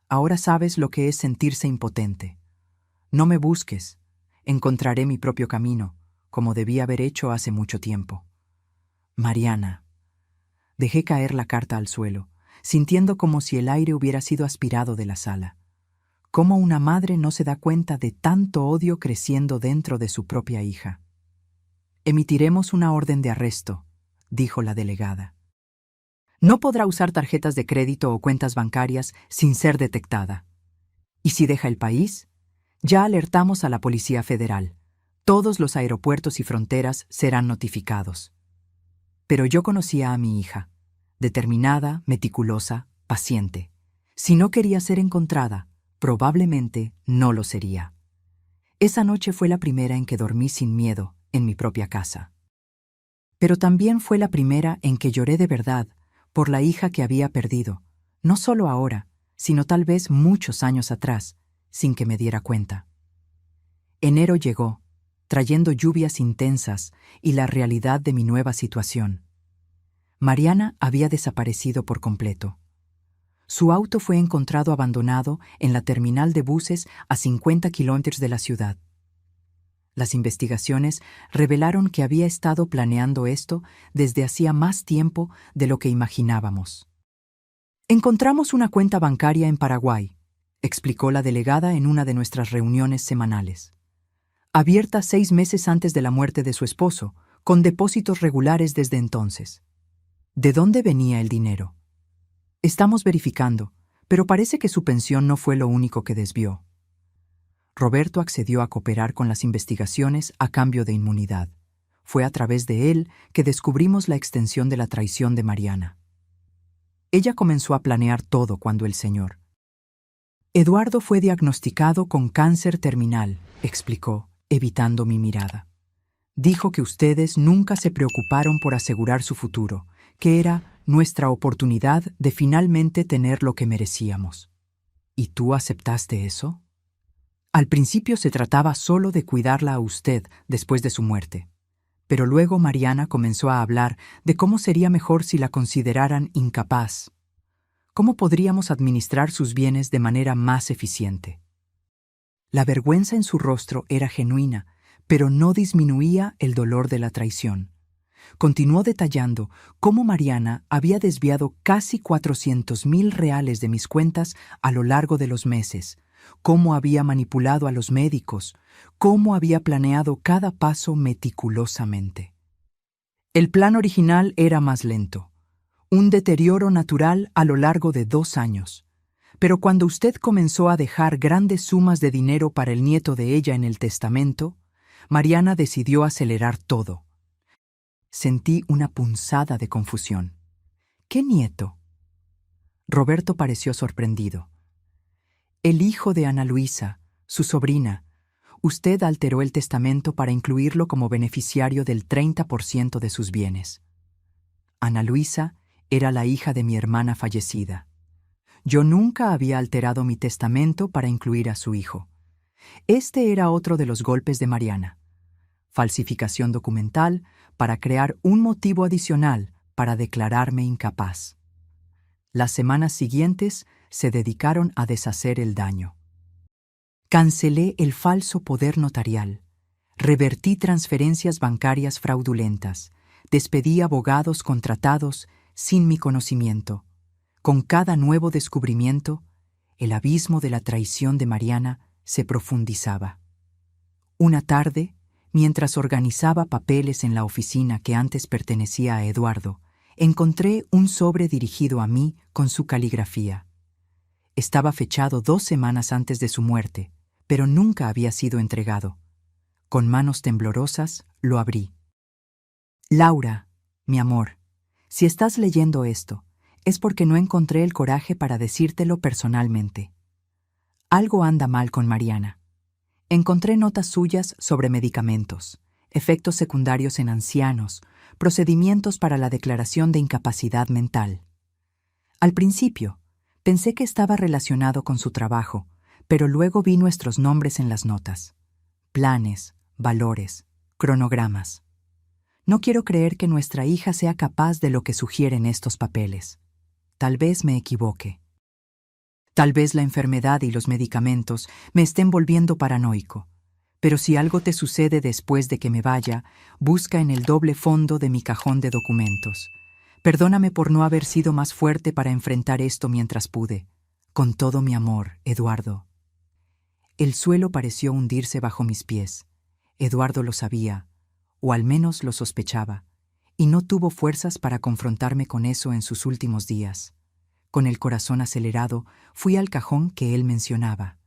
Ahora sabes lo que es sentirse impotente. No me busques, encontraré mi propio camino, como debí haber hecho hace mucho tiempo. Mariana. Dejé caer la carta al suelo, sintiendo como si el aire hubiera sido aspirado de la sala. ¿Cómo una madre no se da cuenta de tanto odio creciendo dentro de su propia hija? Emitiremos una orden de arresto, dijo la delegada. No podrá usar tarjetas de crédito o cuentas bancarias sin ser detectada. ¿Y si deja el país? Ya alertamos a la Policía Federal. Todos los aeropuertos y fronteras serán notificados. Pero yo conocía a mi hija, determinada, meticulosa, paciente. Si no quería ser encontrada, probablemente no lo sería. Esa noche fue la primera en que dormí sin miedo en mi propia casa. Pero también fue la primera en que lloré de verdad por la hija que había perdido, no solo ahora, sino tal vez muchos años atrás, sin que me diera cuenta. Enero llegó, trayendo lluvias intensas y la realidad de mi nueva situación. Mariana había desaparecido por completo. Su auto fue encontrado abandonado en la terminal de buses a 50 kilómetros de la ciudad. Las investigaciones revelaron que había estado planeando esto desde hacía más tiempo de lo que imaginábamos. Encontramos una cuenta bancaria en Paraguay, explicó la delegada en una de nuestras reuniones semanales. Abierta 6 meses antes de la muerte de su esposo, con depósitos regulares desde entonces. ¿De dónde venía el dinero? Estamos verificando, pero parece que su pensión no fue lo único que desvió. Roberto accedió a cooperar con las investigaciones a cambio de inmunidad. Fue a través de él que descubrimos la extensión de la traición de Mariana. Ella comenzó a planear todo cuando el señor. Eduardo fue diagnosticado con cáncer terminal, explicó, evitando mi mirada. Dijo que ustedes nunca se preocuparon por asegurar su futuro, que era nuestra oportunidad de finalmente tener lo que merecíamos. ¿Y tú aceptaste eso? Al principio se trataba solo de cuidarla a usted después de su muerte, pero luego Mariana comenzó a hablar de cómo sería mejor si la consideraran incapaz. ¿Cómo podríamos administrar sus bienes de manera más eficiente? La vergüenza en su rostro era genuina, pero no disminuía el dolor de la traición. Continuó detallando cómo Mariana había desviado casi 400,000 reales de mis cuentas a lo largo de los meses, cómo había manipulado a los médicos, cómo había planeado cada paso meticulosamente. El plan original era más lento, un deterioro natural a lo largo de 2 años. Pero cuando usted comenzó a dejar grandes sumas de dinero para el nieto de ella en el testamento, Mariana decidió acelerar todo. Sentí una punzada de confusión. ¿Qué nieto? Roberto pareció sorprendido. El hijo de Ana Luisa, su sobrina. Usted alteró el testamento para incluirlo como beneficiario del 30% de sus bienes. Ana Luisa era la hija de mi hermana fallecida. Yo nunca había alterado mi testamento para incluir a su hijo. Este era otro de los golpes de Mariana. Falsificación documental para crear un motivo adicional para declararme incapaz. Las semanas siguientes se dedicaron a deshacer el daño. Cancelé el falso poder notarial. Revertí transferencias bancarias fraudulentas. Despedí abogados contratados sin mi conocimiento. Con cada nuevo descubrimiento, el abismo de la traición de Mariana se profundizaba. Una tarde, mientras organizaba papeles en la oficina que antes pertenecía a Eduardo, encontré un sobre dirigido a mí con su caligrafía. Estaba fechado 2 semanas antes de su muerte, pero nunca había sido entregado. Con manos temblorosas, lo abrí. Laura, mi amor, si estás leyendo esto, es porque no encontré el coraje para decírtelo personalmente. Algo anda mal con Mariana. Encontré notas suyas sobre medicamentos, efectos secundarios en ancianos, procedimientos para la declaración de incapacidad mental. Al principio, pensé que estaba relacionado con su trabajo, pero luego vi nuestros nombres en las notas. Planes, valores, cronogramas. No quiero creer que nuestra hija sea capaz de lo que sugieren estos papeles. Tal vez me equivoque. Tal vez la enfermedad y los medicamentos me estén volviendo paranoico. Pero si algo te sucede después de que me vaya, busca en el doble fondo de mi cajón de documentos. Perdóname por no haber sido más fuerte para enfrentar esto mientras pude. Con todo mi amor, Eduardo. El suelo pareció hundirse bajo mis pies. Eduardo lo sabía, o al menos lo sospechaba, y no tuvo fuerzas para confrontarme con eso en sus últimos días. Con el corazón acelerado, fui al cajón que él mencionaba.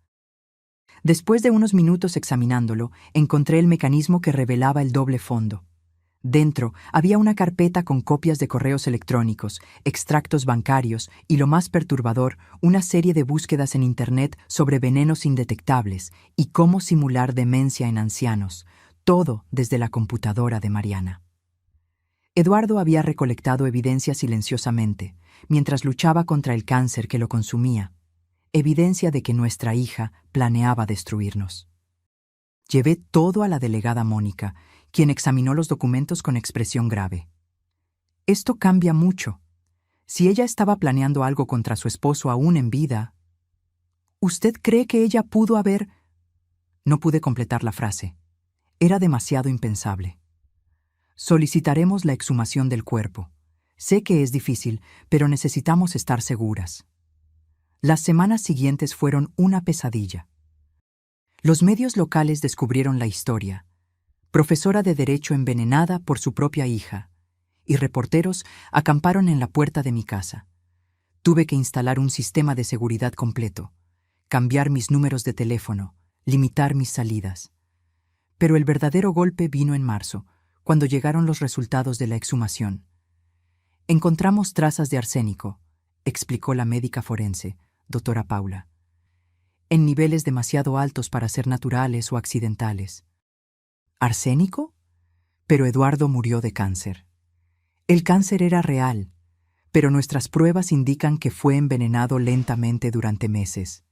Después de unos minutos examinándolo, encontré el mecanismo que revelaba el doble fondo. Dentro había una carpeta con copias de correos electrónicos, extractos bancarios y, lo más perturbador, una serie de búsquedas en Internet sobre venenos indetectables y cómo simular demencia en ancianos, todo desde la computadora de Mariana. Eduardo había recolectado evidencia silenciosamente, mientras luchaba contra el cáncer que lo consumía, evidencia de que nuestra hija planeaba destruirnos. Llevé todo a la delegada Mónica, quien examinó los documentos con expresión grave. Esto cambia mucho. Si ella estaba planeando algo contra su esposo aún en vida, ¿usted cree que ella pudo haber...? No pude completar la frase. Era demasiado impensable. Solicitaremos la exhumación del cuerpo. Sé que es difícil, pero necesitamos estar seguras. Las semanas siguientes fueron una pesadilla. Los medios locales descubrieron la historia. Profesora de Derecho envenenada por su propia hija, y reporteros acamparon en la puerta de mi casa. Tuve que instalar un sistema de seguridad completo, cambiar mis números de teléfono, limitar mis salidas. Pero el verdadero golpe vino en marzo, cuando llegaron los resultados de la exhumación. Encontramos trazas de arsénico, explicó la médica forense, doctora Paula, en niveles demasiado altos para ser naturales o accidentales. ¿Arsénico? Pero Eduardo murió de cáncer. El cáncer era real, pero nuestras pruebas indican que fue envenenado lentamente durante meses.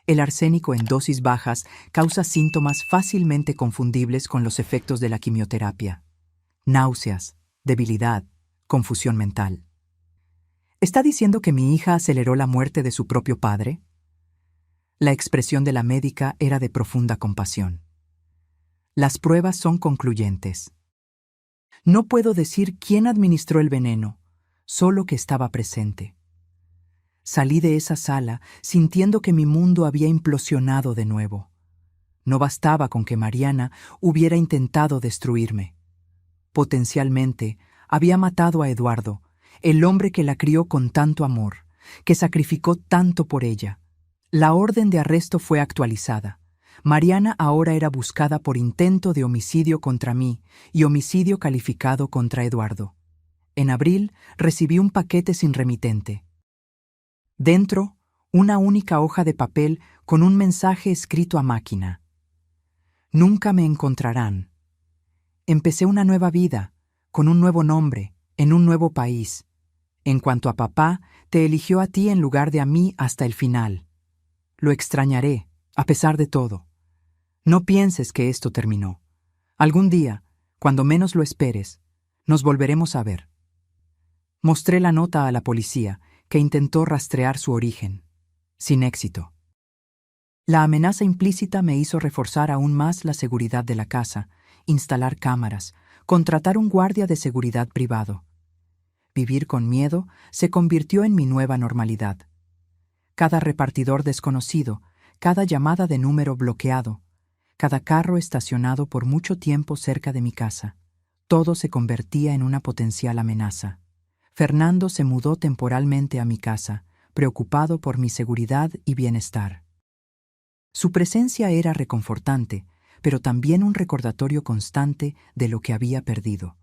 El arsénico en dosis bajas causa síntomas fácilmente confundibles con los efectos de la quimioterapia: náuseas, debilidad, confusión mental. ¿Está diciendo que mi hija aceleró la muerte de su propio padre? La expresión de la médica era de profunda compasión. Las pruebas son concluyentes. No puedo decir quién administró el veneno, solo que estaba presente. Salí de esa sala sintiendo que mi mundo había implosionado de nuevo. No bastaba con que Mariana hubiera intentado destruirme. Potencialmente, había matado a Eduardo, el hombre que la crió con tanto amor, que sacrificó tanto por ella. La orden de arresto fue actualizada. Mariana ahora era buscada por intento de homicidio contra mí y homicidio calificado contra Eduardo. En abril recibí un paquete sin remitente. Dentro, una única hoja de papel con un mensaje escrito a máquina. Nunca me encontrarán. Empecé una nueva vida, con un nuevo nombre, en un nuevo país. En cuanto a papá, te eligió a ti en lugar de a mí hasta el final. Lo extrañaré, a pesar de todo. No pienses que esto terminó. Algún día, cuando menos lo esperes, nos volveremos a ver. Mostré la nota a la policía, que intentó rastrear su origen. Sin éxito. La amenaza implícita me hizo reforzar aún más la seguridad de la casa, instalar cámaras, contratar un guardia de seguridad privado. Vivir con miedo se convirtió en mi nueva normalidad. Cada repartidor desconocido, cada llamada de número bloqueado, cada carro estacionado por mucho tiempo cerca de mi casa, todo se convertía en una potencial amenaza. Fernando se mudó temporalmente a mi casa, preocupado por mi seguridad y bienestar. Su presencia era reconfortante, pero también un recordatorio constante de lo que había perdido.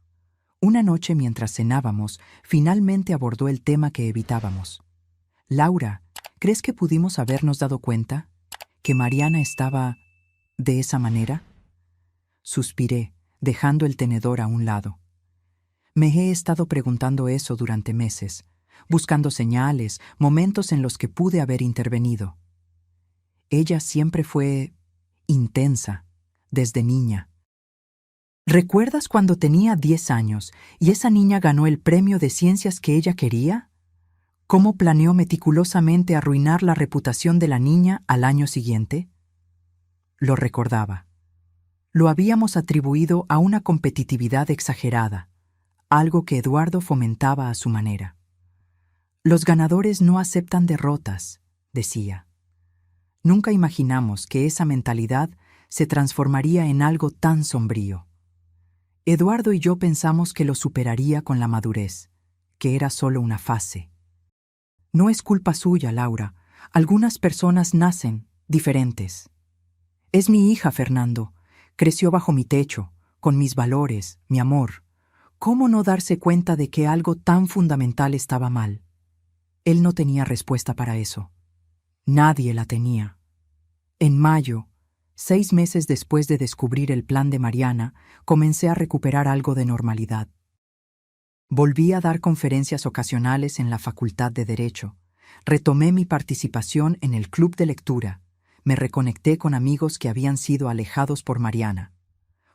Una noche mientras cenábamos, finalmente abordó el tema que evitábamos. Laura, ¿crees que pudimos habernos dado cuenta que Mariana estaba de esa manera? Suspiré, dejando el tenedor a un lado. Me he estado preguntando eso durante meses, buscando señales, momentos en los que pude haber intervenido. Ella siempre fue intensa, desde niña. ¿Recuerdas cuando tenía 10 años y esa niña ganó el premio de ciencias que ella quería? ¿Cómo planeó meticulosamente arruinar la reputación de la niña al año siguiente? Lo recordaba. Lo habíamos atribuido a una competitividad exagerada, algo que Eduardo fomentaba a su manera. Los ganadores no aceptan derrotas, decía. Nunca imaginamos que esa mentalidad se transformaría en algo tan sombrío. Eduardo y yo pensamos que lo superaría con la madurez, que era solo una fase. No es culpa suya, Laura. Algunas personas nacen diferentes. Es mi hija, Fernando. Creció bajo mi techo, con mis valores, mi amor. ¿Cómo no darse cuenta de que algo tan fundamental estaba mal? Él no tenía respuesta para eso. Nadie la tenía. En mayo, 6 meses después de descubrir el plan de Mariana, comencé a recuperar algo de normalidad. Volví a dar conferencias ocasionales en la Facultad de Derecho. Retomé mi participación en el club de lectura. Me reconecté con amigos que habían sido alejados por Mariana.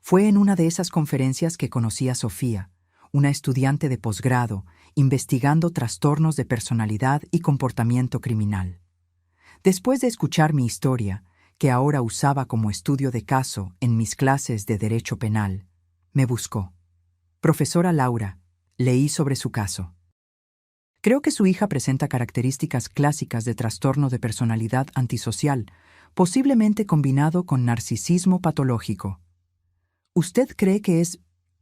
Fue en una de esas conferencias que conocí a Sofía, una estudiante de posgrado, investigando trastornos de personalidad y comportamiento criminal. Después de escuchar mi historia, que ahora usaba como estudio de caso en mis clases de Derecho Penal, me buscó. Profesora Laura, leí sobre su caso. Creo que su hija presenta características clásicas de trastorno de personalidad antisocial, posiblemente combinado con narcisismo patológico. ¿Usted cree que es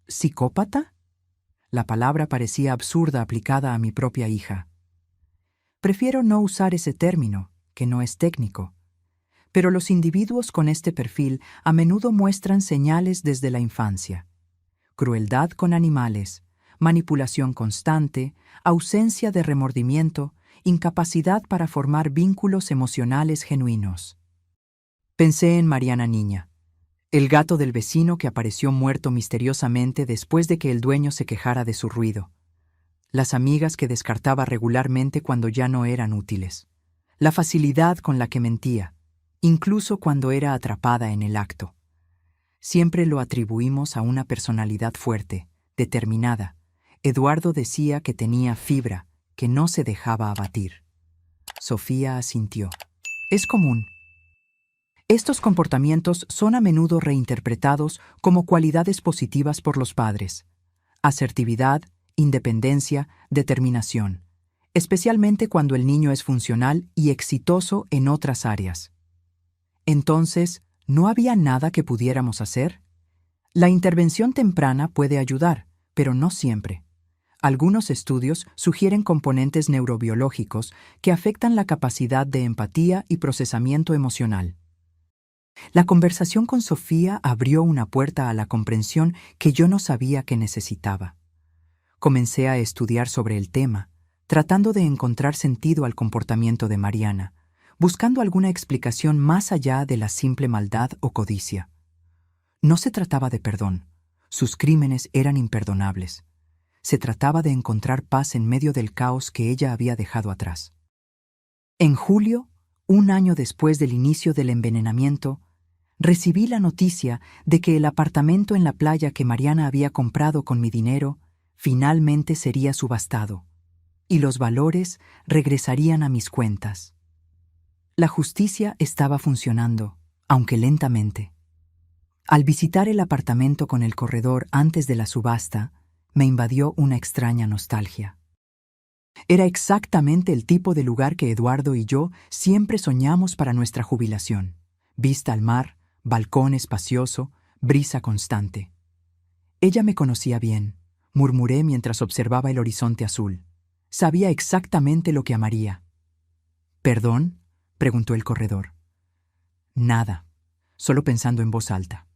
psicópata? La palabra parecía absurda aplicada a mi propia hija. Prefiero no usar ese término, que no es técnico. Pero los individuos con este perfil a menudo muestran señales desde la infancia. Crueldad con animales, manipulación constante, ausencia de remordimiento, incapacidad para formar vínculos emocionales genuinos. Pensé en Mariana niña. El gato del vecino que apareció muerto misteriosamente después de que el dueño se quejara de su ruido. Las amigas que descartaba regularmente cuando ya no eran útiles. La facilidad con la que mentía, incluso cuando era atrapada en el acto. Siempre lo atribuimos a una personalidad fuerte, determinada. Eduardo decía que tenía fibra, que no se dejaba abatir. Sofía asintió. Es común. Estos comportamientos son a menudo reinterpretados como cualidades positivas por los padres. Asertividad, independencia, determinación, especialmente cuando el niño es funcional y exitoso en otras áreas. Entonces, ¿no había nada que pudiéramos hacer? La intervención temprana puede ayudar, pero no siempre. Algunos estudios sugieren componentes neurobiológicos que afectan la capacidad de empatía y procesamiento emocional. La conversación con Sofía abrió una puerta a la comprensión que yo no sabía que necesitaba. Comencé a estudiar sobre el tema, tratando de encontrar sentido al comportamiento de Mariana, buscando alguna explicación más allá de la simple maldad o codicia. No se trataba de perdón. Sus crímenes eran imperdonables. Se trataba de encontrar paz en medio del caos que ella había dejado atrás. En julio, un año después del inicio del envenenamiento, recibí la noticia de que el apartamento en la playa que Mariana había comprado con mi dinero finalmente sería subastado, y los valores regresarían a mis cuentas. La justicia estaba funcionando, aunque lentamente. Al visitar el apartamento con el corredor antes de la subasta, me invadió una extraña nostalgia. Era exactamente el tipo de lugar que Eduardo y yo siempre soñamos para nuestra jubilación. Vista al mar, balcón espacioso, brisa constante. Ella me conocía bien, murmuré mientras observaba el horizonte azul. Sabía exactamente lo que amaría. ¿Perdón?, preguntó el corredor. Nada, solo pensando en voz alta.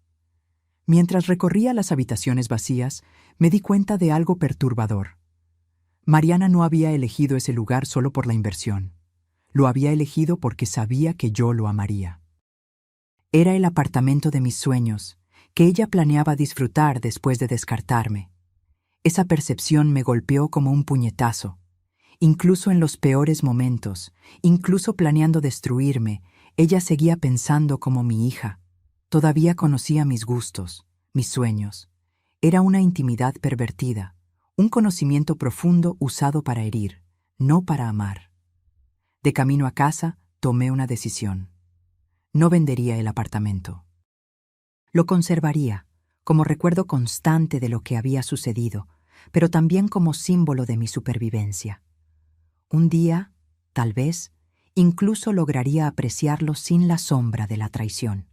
Mientras recorría las habitaciones vacías, me di cuenta de algo perturbador. Mariana no había elegido ese lugar solo por la inversión. Lo había elegido porque sabía que yo lo amaría. Era el apartamento de mis sueños, que ella planeaba disfrutar después de descartarme. Esa percepción me golpeó como un puñetazo. Incluso en los peores momentos, incluso planeando destruirme, ella seguía pensando como mi hija. Todavía conocía mis gustos, mis sueños. Era una intimidad pervertida, un conocimiento profundo usado para herir, no para amar. De camino a casa, tomé una decisión. No vendería el apartamento. Lo conservaría, como recuerdo constante de lo que había sucedido, pero también como símbolo de mi supervivencia. Un día, tal vez, incluso lograría apreciarlo sin la sombra de la traición.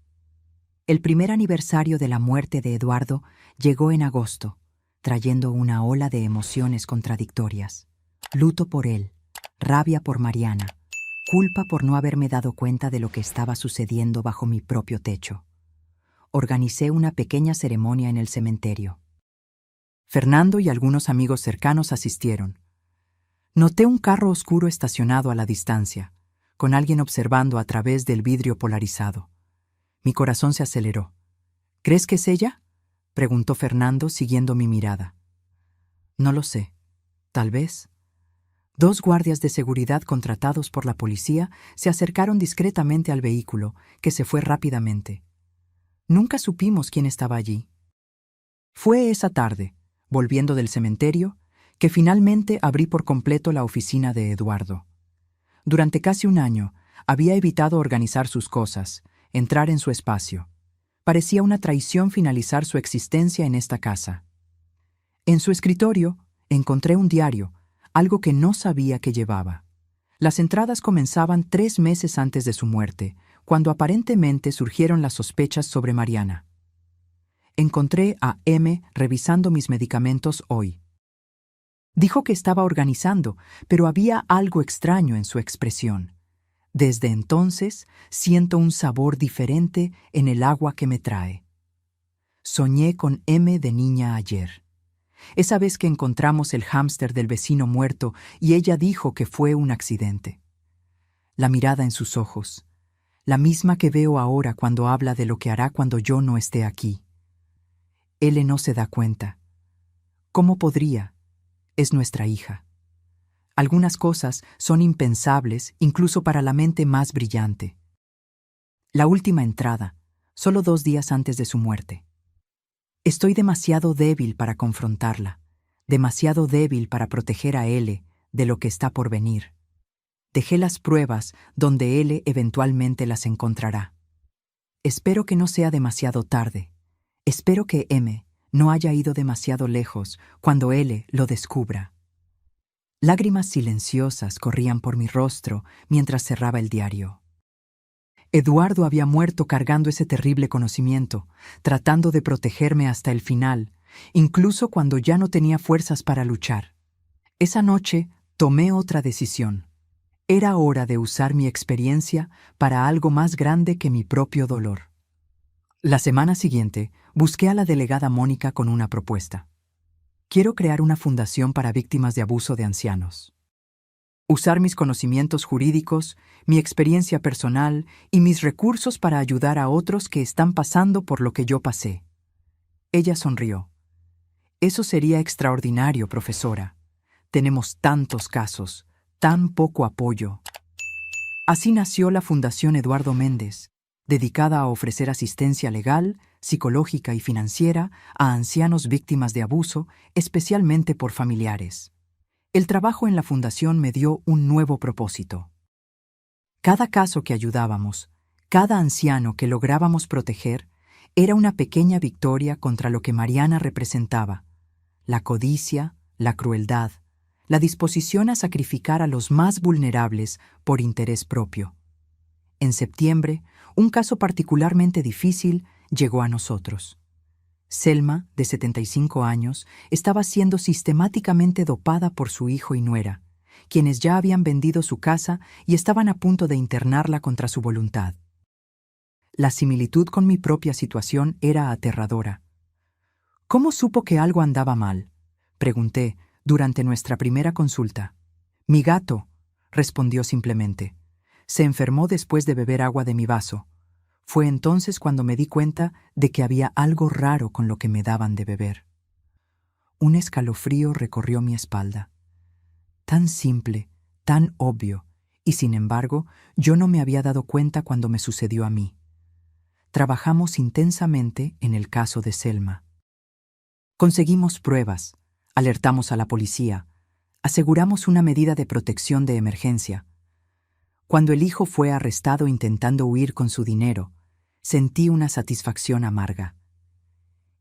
El primer aniversario de la muerte de Eduardo llegó en agosto, trayendo una ola de emociones contradictorias. Luto por él, rabia por Mariana, culpa por no haberme dado cuenta de lo que estaba sucediendo bajo mi propio techo. Organicé una pequeña ceremonia en el cementerio. Fernando y algunos amigos cercanos asistieron. Noté un carro oscuro estacionado a la distancia, con alguien observando a través del vidrio polarizado. Mi corazón se aceleró. ¿Crees que es ella?, preguntó Fernando siguiendo mi mirada. No lo sé. Tal vez. 2 guardias de seguridad contratados por la policía se acercaron discretamente al vehículo, que se fue rápidamente. Nunca supimos quién estaba allí. Fue esa tarde, volviendo del cementerio, que finalmente abrí por completo la oficina de Eduardo. Durante casi un año, había evitado organizar sus cosas, entrar en su espacio. Parecía una traición finalizar su existencia en esta casa. En su escritorio, encontré un diario, algo que no sabía que llevaba. Las entradas comenzaban 3 meses antes de su muerte, cuando aparentemente surgieron las sospechas sobre Mariana. Encontré a M revisando mis medicamentos hoy. Dijo que estaba organizando, pero había algo extraño en su expresión. Desde entonces siento un sabor diferente en el agua que me trae. Soñé con M de niña ayer. Esa vez que encontramos el hámster del vecino muerto y ella dijo que fue un accidente. La mirada en sus ojos, la misma que veo ahora cuando habla de lo que hará cuando yo no esté aquí. Él no se da cuenta. ¿Cómo podría? Es nuestra hija. Algunas cosas son impensables incluso para la mente más brillante. La última entrada, solo 2 días antes de su muerte. Estoy demasiado débil para confrontarla, demasiado débil para proteger a L de lo que está por venir. Dejé las pruebas donde L eventualmente las encontrará. Espero que no sea demasiado tarde. Espero que M no haya ido demasiado lejos cuando L lo descubra. Lágrimas silenciosas corrían por mi rostro mientras cerraba el diario. Eduardo había muerto cargando ese terrible conocimiento, tratando de protegerme hasta el final, incluso cuando ya no tenía fuerzas para luchar. Esa noche tomé otra decisión. Era hora de usar mi experiencia para algo más grande que mi propio dolor. La semana siguiente, busqué a la delegada Mónica con una propuesta. Quiero crear una fundación para víctimas de abuso de ancianos. Usar mis conocimientos jurídicos, mi experiencia personal y mis recursos para ayudar a otros que están pasando por lo que yo pasé. Ella sonrió. Eso sería extraordinario, profesora. Tenemos tantos casos, tan poco apoyo. Así nació la Fundación Eduardo Méndez, dedicada a ofrecer asistencia legal, psicológica y financiera a ancianos víctimas de abuso, especialmente por familiares. El trabajo en la fundación me dio un nuevo propósito. Cada caso que ayudábamos, cada anciano que lográbamos proteger, era una pequeña victoria contra lo que Mariana representaba: la codicia, la crueldad, la disposición a sacrificar a los más vulnerables por interés propio. En septiembre, un caso particularmente difícil llegó a nosotros. Selma, de 75 años, estaba siendo sistemáticamente dopada por su hijo y nuera, quienes ya habían vendido su casa y estaban a punto de internarla contra su voluntad. La similitud con mi propia situación era aterradora. ¿Cómo supo que algo andaba mal?, pregunté durante nuestra primera consulta. Mi gato, respondió simplemente. Se enfermó después de beber agua de mi vaso. Fue entonces cuando me di cuenta de que había algo raro con lo que me daban de beber. Un escalofrío recorrió mi espalda. Tan simple, tan obvio, y sin embargo, yo no me había dado cuenta cuando me sucedió a mí. Trabajamos intensamente en el caso de Selma. Conseguimos pruebas, alertamos a la policía, aseguramos una medida de protección de emergencia. Cuando el hijo fue arrestado intentando huir con su dinero, sentí una satisfacción amarga.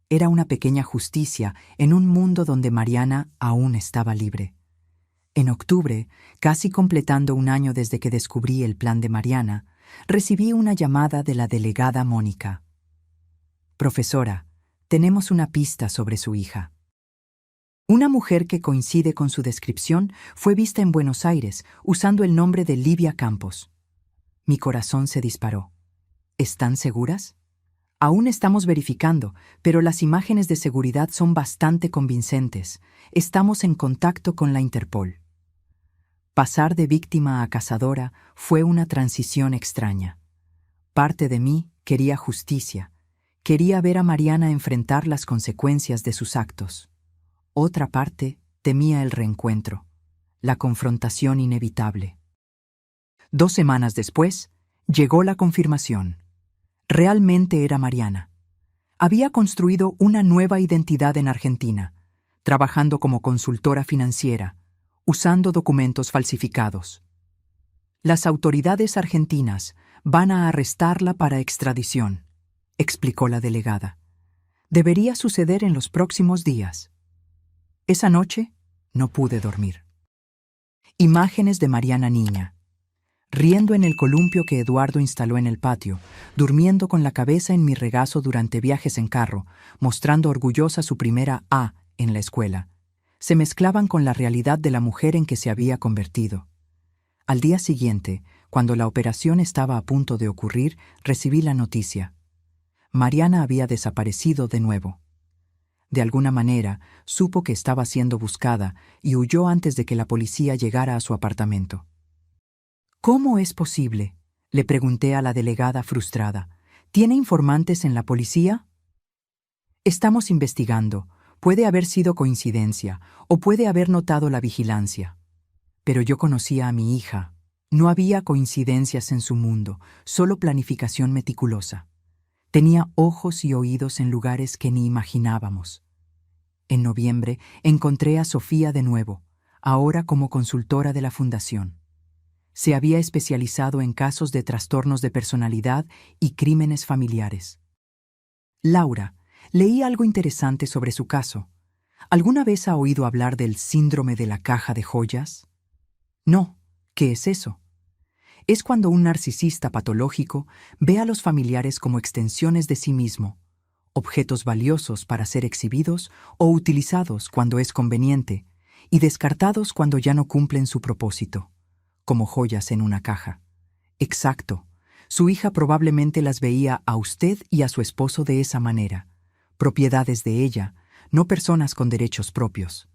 Era una pequeña justicia en un mundo donde Mariana aún estaba libre. En octubre, casi completando 1 año desde que descubrí el plan de Mariana, recibí una llamada de la delegada Mónica. Profesora, tenemos una pista sobre su hija. Una mujer que coincide con su descripción fue vista en Buenos Aires usando el nombre de Livia Campos. Mi corazón se disparó. ¿Están seguras? Aún estamos verificando, pero las imágenes de seguridad son bastante convincentes. Estamos en contacto con la Interpol. Pasar de víctima a cazadora fue una transición extraña. Parte de mí quería justicia. Quería ver a Mariana enfrentar las consecuencias de sus actos. Otra parte temía el reencuentro, la confrontación inevitable. 2 semanas después, llegó la confirmación. Realmente era Mariana. Había construido una nueva identidad en Argentina, trabajando como consultora financiera, usando documentos falsificados. Las autoridades argentinas van a arrestarla para extradición, explicó la delegada. Debería suceder en los próximos días. Esa noche no pude dormir. Imágenes de Mariana niña, riendo en el columpio que Eduardo instaló en el patio, durmiendo con la cabeza en mi regazo durante viajes en carro, mostrando orgullosa su primera A en la escuela, se mezclaban con la realidad de la mujer en que se había convertido. Al día siguiente, cuando la operación estaba a punto de ocurrir, recibí la noticia. Mariana había desaparecido de nuevo. De alguna manera, supo que estaba siendo buscada y huyó antes de que la policía llegara a su apartamento. ¿Cómo es posible?, Le pregunté a la delegada frustrada. ¿Tiene informantes en la policía? Estamos investigando. Puede haber sido coincidencia, o puede haber notado la vigilancia. Pero yo conocía a mi hija. No había coincidencias en su mundo, solo planificación meticulosa. Tenía ojos y oídos en lugares que ni imaginábamos. En noviembre encontré a Sofía de nuevo, ahora como consultora de la fundación. Se había especializado en casos de trastornos de personalidad y crímenes familiares. Laura, leí algo interesante sobre su caso. ¿Alguna vez ha oído hablar del síndrome de la caja de joyas? No, ¿qué es eso? Es cuando un narcisista patológico ve a los familiares como extensiones de sí mismo, objetos valiosos para ser exhibidos o utilizados cuando es conveniente, y descartados cuando ya no cumplen su propósito, como joyas en una caja. Exacto. Su hija probablemente las veía a usted y a su esposo de esa manera, propiedades de ella, no personas con derechos propios.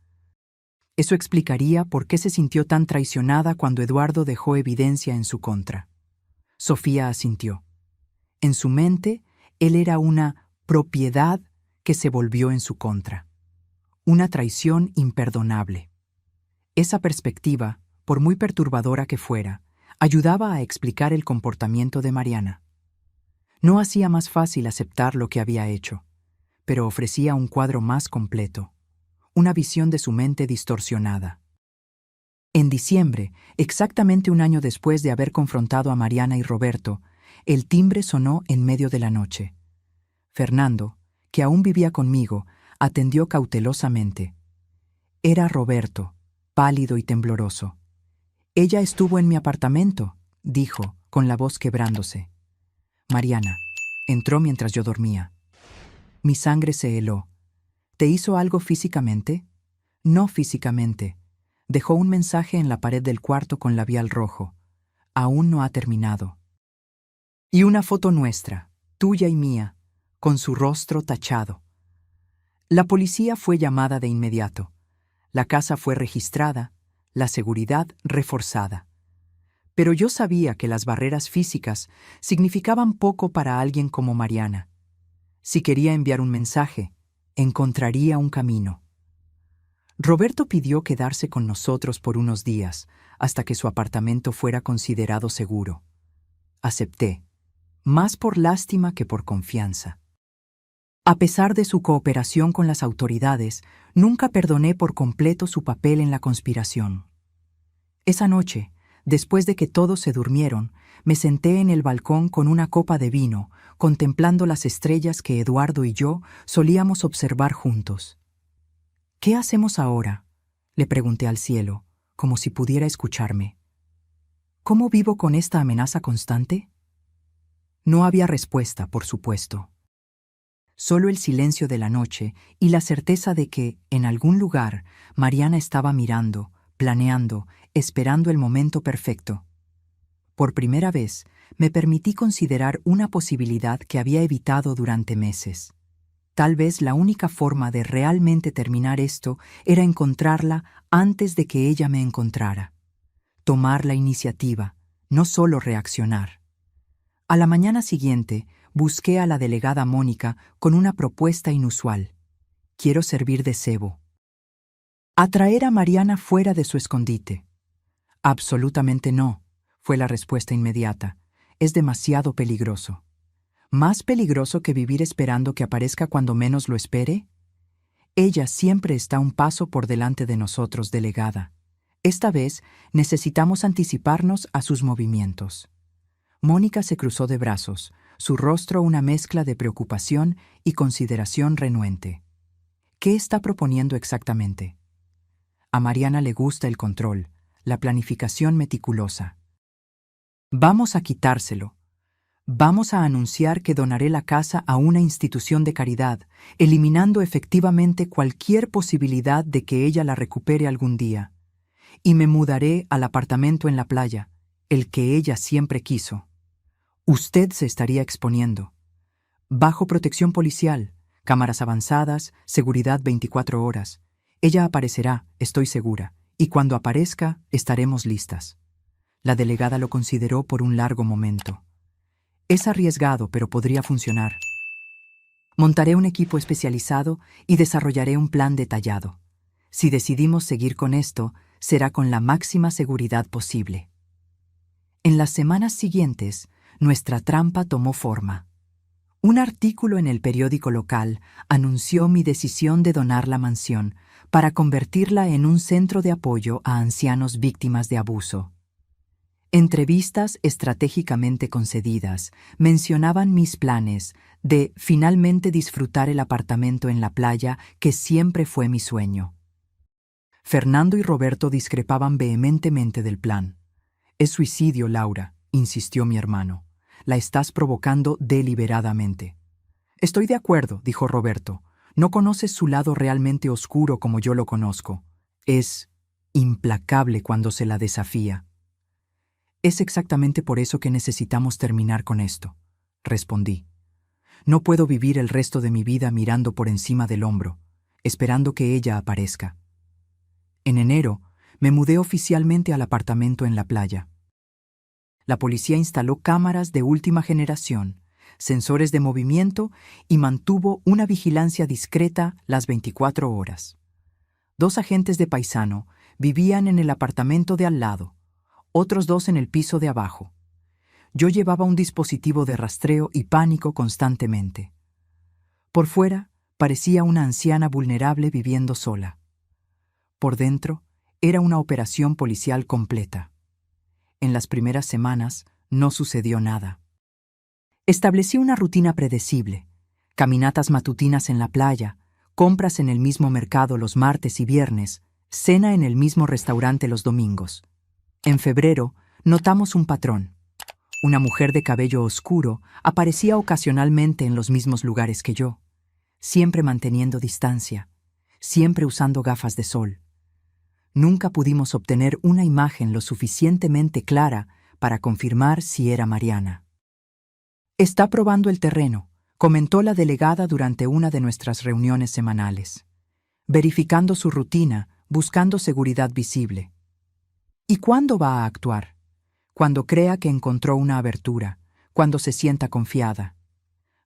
Eso explicaría por qué se sintió tan traicionada cuando Eduardo dejó evidencia en su contra. Sofía asintió. En su mente, él era una propiedad que se volvió en su contra. Una traición imperdonable. Esa perspectiva, por muy perturbadora que fuera, ayudaba a explicar el comportamiento de Mariana. No hacía más fácil aceptar lo que había hecho, pero ofrecía un cuadro más completo, una visión de su mente distorsionada. En diciembre, exactamente un año después de haber confrontado a Mariana y Roberto, el timbre sonó en medio de la noche. Fernando, que aún vivía conmigo, atendió cautelosamente. Era Roberto, pálido y tembloroso. «Ella estuvo en mi apartamento», dijo, con la voz quebrándose. Mariana, entró mientras yo dormía. Mi sangre se heló. ¿Te hizo algo físicamente? No físicamente. Dejó un mensaje en la pared del cuarto con labial rojo. Aún no ha terminado. Y una foto nuestra, tuya y mía, con su rostro tachado. La policía fue llamada de inmediato. La casa fue registrada, la seguridad reforzada. Pero yo sabía que las barreras físicas significaban poco para alguien como Mariana. Si quería enviar un mensaje, encontraría un camino. Roberto pidió quedarse con nosotros por unos días, hasta que su apartamento fuera considerado seguro. Acepté, más por lástima que por confianza. A pesar de su cooperación con las autoridades, nunca perdoné por completo su papel en la conspiración. Esa noche, después de que todos se durmieron, me senté en el balcón con una copa de vino, contemplando las estrellas que Eduardo y yo solíamos observar juntos. «¿Qué hacemos ahora?», le pregunté al cielo, como si pudiera escucharme. «¿Cómo vivo con esta amenaza constante?». No había respuesta, por supuesto. Solo el silencio de la noche y la certeza de que, en algún lugar, Mariana estaba mirando, planeando, esperando el momento perfecto. Por primera vez, me permití considerar una posibilidad que había evitado durante meses. Tal vez la única forma de realmente terminar esto era encontrarla antes de que ella me encontrara. Tomar la iniciativa, no solo reaccionar. A la mañana siguiente, busqué a la delegada Mónica con una propuesta inusual. Quiero servir de cebo. Atraer a Mariana fuera de su escondite. Absolutamente no, fue la respuesta inmediata. Es demasiado peligroso. ¿Más peligroso que vivir esperando que aparezca cuando menos lo espere? Ella siempre está un paso por delante de nosotros, delegada. Esta vez necesitamos anticiparnos a sus movimientos. Mónica se cruzó de brazos, su rostro una mezcla de preocupación y consideración renuente. ¿Qué está proponiendo exactamente? A Mariana le gusta el control, la planificación meticulosa. Vamos a quitárselo. Vamos a anunciar que donaré la casa a una institución de caridad, eliminando efectivamente cualquier posibilidad de que ella la recupere algún día. Y me mudaré al apartamento en la playa, el que ella siempre quiso. Usted se estaría exponiendo. Bajo protección policial, cámaras avanzadas, seguridad 24 horas. Ella aparecerá, estoy segura, y cuando aparezca, estaremos listas. La delegada lo consideró por un largo momento. Es arriesgado, pero podría funcionar. Montaré un equipo especializado y desarrollaré un plan detallado. Si decidimos seguir con esto, será con la máxima seguridad posible. En las semanas siguientes, nuestra trampa tomó forma. Un artículo en el periódico local anunció mi decisión de donar la mansión para convertirla en un centro de apoyo a ancianos víctimas de abuso. Entrevistas estratégicamente concedidas mencionaban mis planes de finalmente disfrutar el apartamento en la playa que siempre fue mi sueño. Fernando y Roberto discrepaban vehementemente del plan. «Es suicidio, Laura», insistió mi hermano. «La estás provocando deliberadamente». «Estoy de acuerdo», dijo Roberto. «No conoces su lado realmente oscuro como yo lo conozco. Es implacable cuando se la desafía». «Es exactamente por eso que necesitamos terminar con esto», respondí. «No puedo vivir el resto de mi vida mirando por encima del hombro, esperando que ella aparezca». En enero, me mudé oficialmente al apartamento en la playa. La policía instaló cámaras de última generación, sensores de movimiento y mantuvo una vigilancia discreta las 24 horas. 2 agentes de paisano vivían en el apartamento de al lado, otros 2 en el piso de abajo. Yo llevaba un dispositivo de rastreo y pánico constantemente. Por fuera, parecía una anciana vulnerable viviendo sola. Por dentro, era una operación policial completa. En las primeras semanas, no sucedió nada. Establecí una rutina predecible: caminatas matutinas en la playa, compras en el mismo mercado los martes y viernes, cena en el mismo restaurante los domingos. En febrero, notamos un patrón. Una mujer de cabello oscuro aparecía ocasionalmente en los mismos lugares que yo, siempre manteniendo distancia, siempre usando gafas de sol. Nunca pudimos obtener una imagen lo suficientemente clara para confirmar si era Mariana. «Está probando el terreno», comentó la delegada durante una de nuestras reuniones semanales. «Verificando su rutina, buscando seguridad visible». «¿Y cuándo va a actuar?» «Cuando crea que encontró una abertura, cuando se sienta confiada».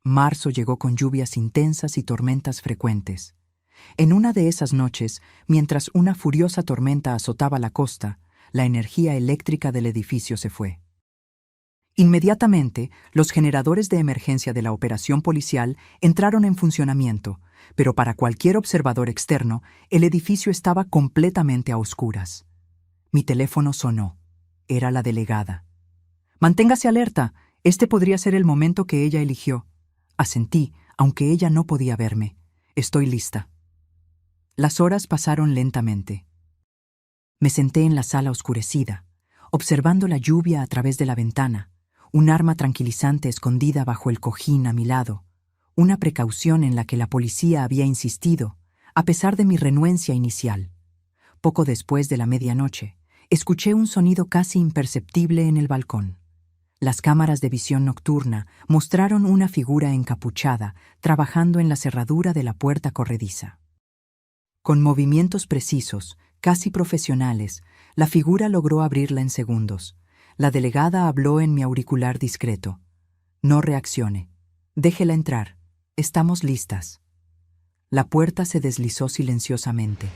Marzo llegó con lluvias intensas y tormentas frecuentes. En una de esas noches, mientras una furiosa tormenta azotaba la costa, la energía eléctrica del edificio se fue. Inmediatamente, los generadores de emergencia de la operación policial entraron en funcionamiento, pero para cualquier observador externo, el edificio estaba completamente a oscuras. Mi teléfono sonó. Era la delegada. «Manténgase alerta. Este podría ser el momento que ella eligió». Asentí, aunque ella no podía verme. «Estoy lista». Las horas pasaron lentamente. Me senté en la sala oscurecida, observando la lluvia a través de la ventana, un arma tranquilizante escondida bajo el cojín a mi lado, una precaución en la que la policía había insistido, a pesar de mi renuencia inicial. Poco después de la medianoche, escuché un sonido casi imperceptible en el balcón. Las cámaras de visión nocturna mostraron una figura encapuchada trabajando en la cerradura de la puerta corrediza. Con movimientos precisos, casi profesionales, la figura logró abrirla en segundos. La delegada habló en mi auricular discreto. «No reaccione. Déjela entrar. Estamos listas». La puerta se deslizó silenciosamente.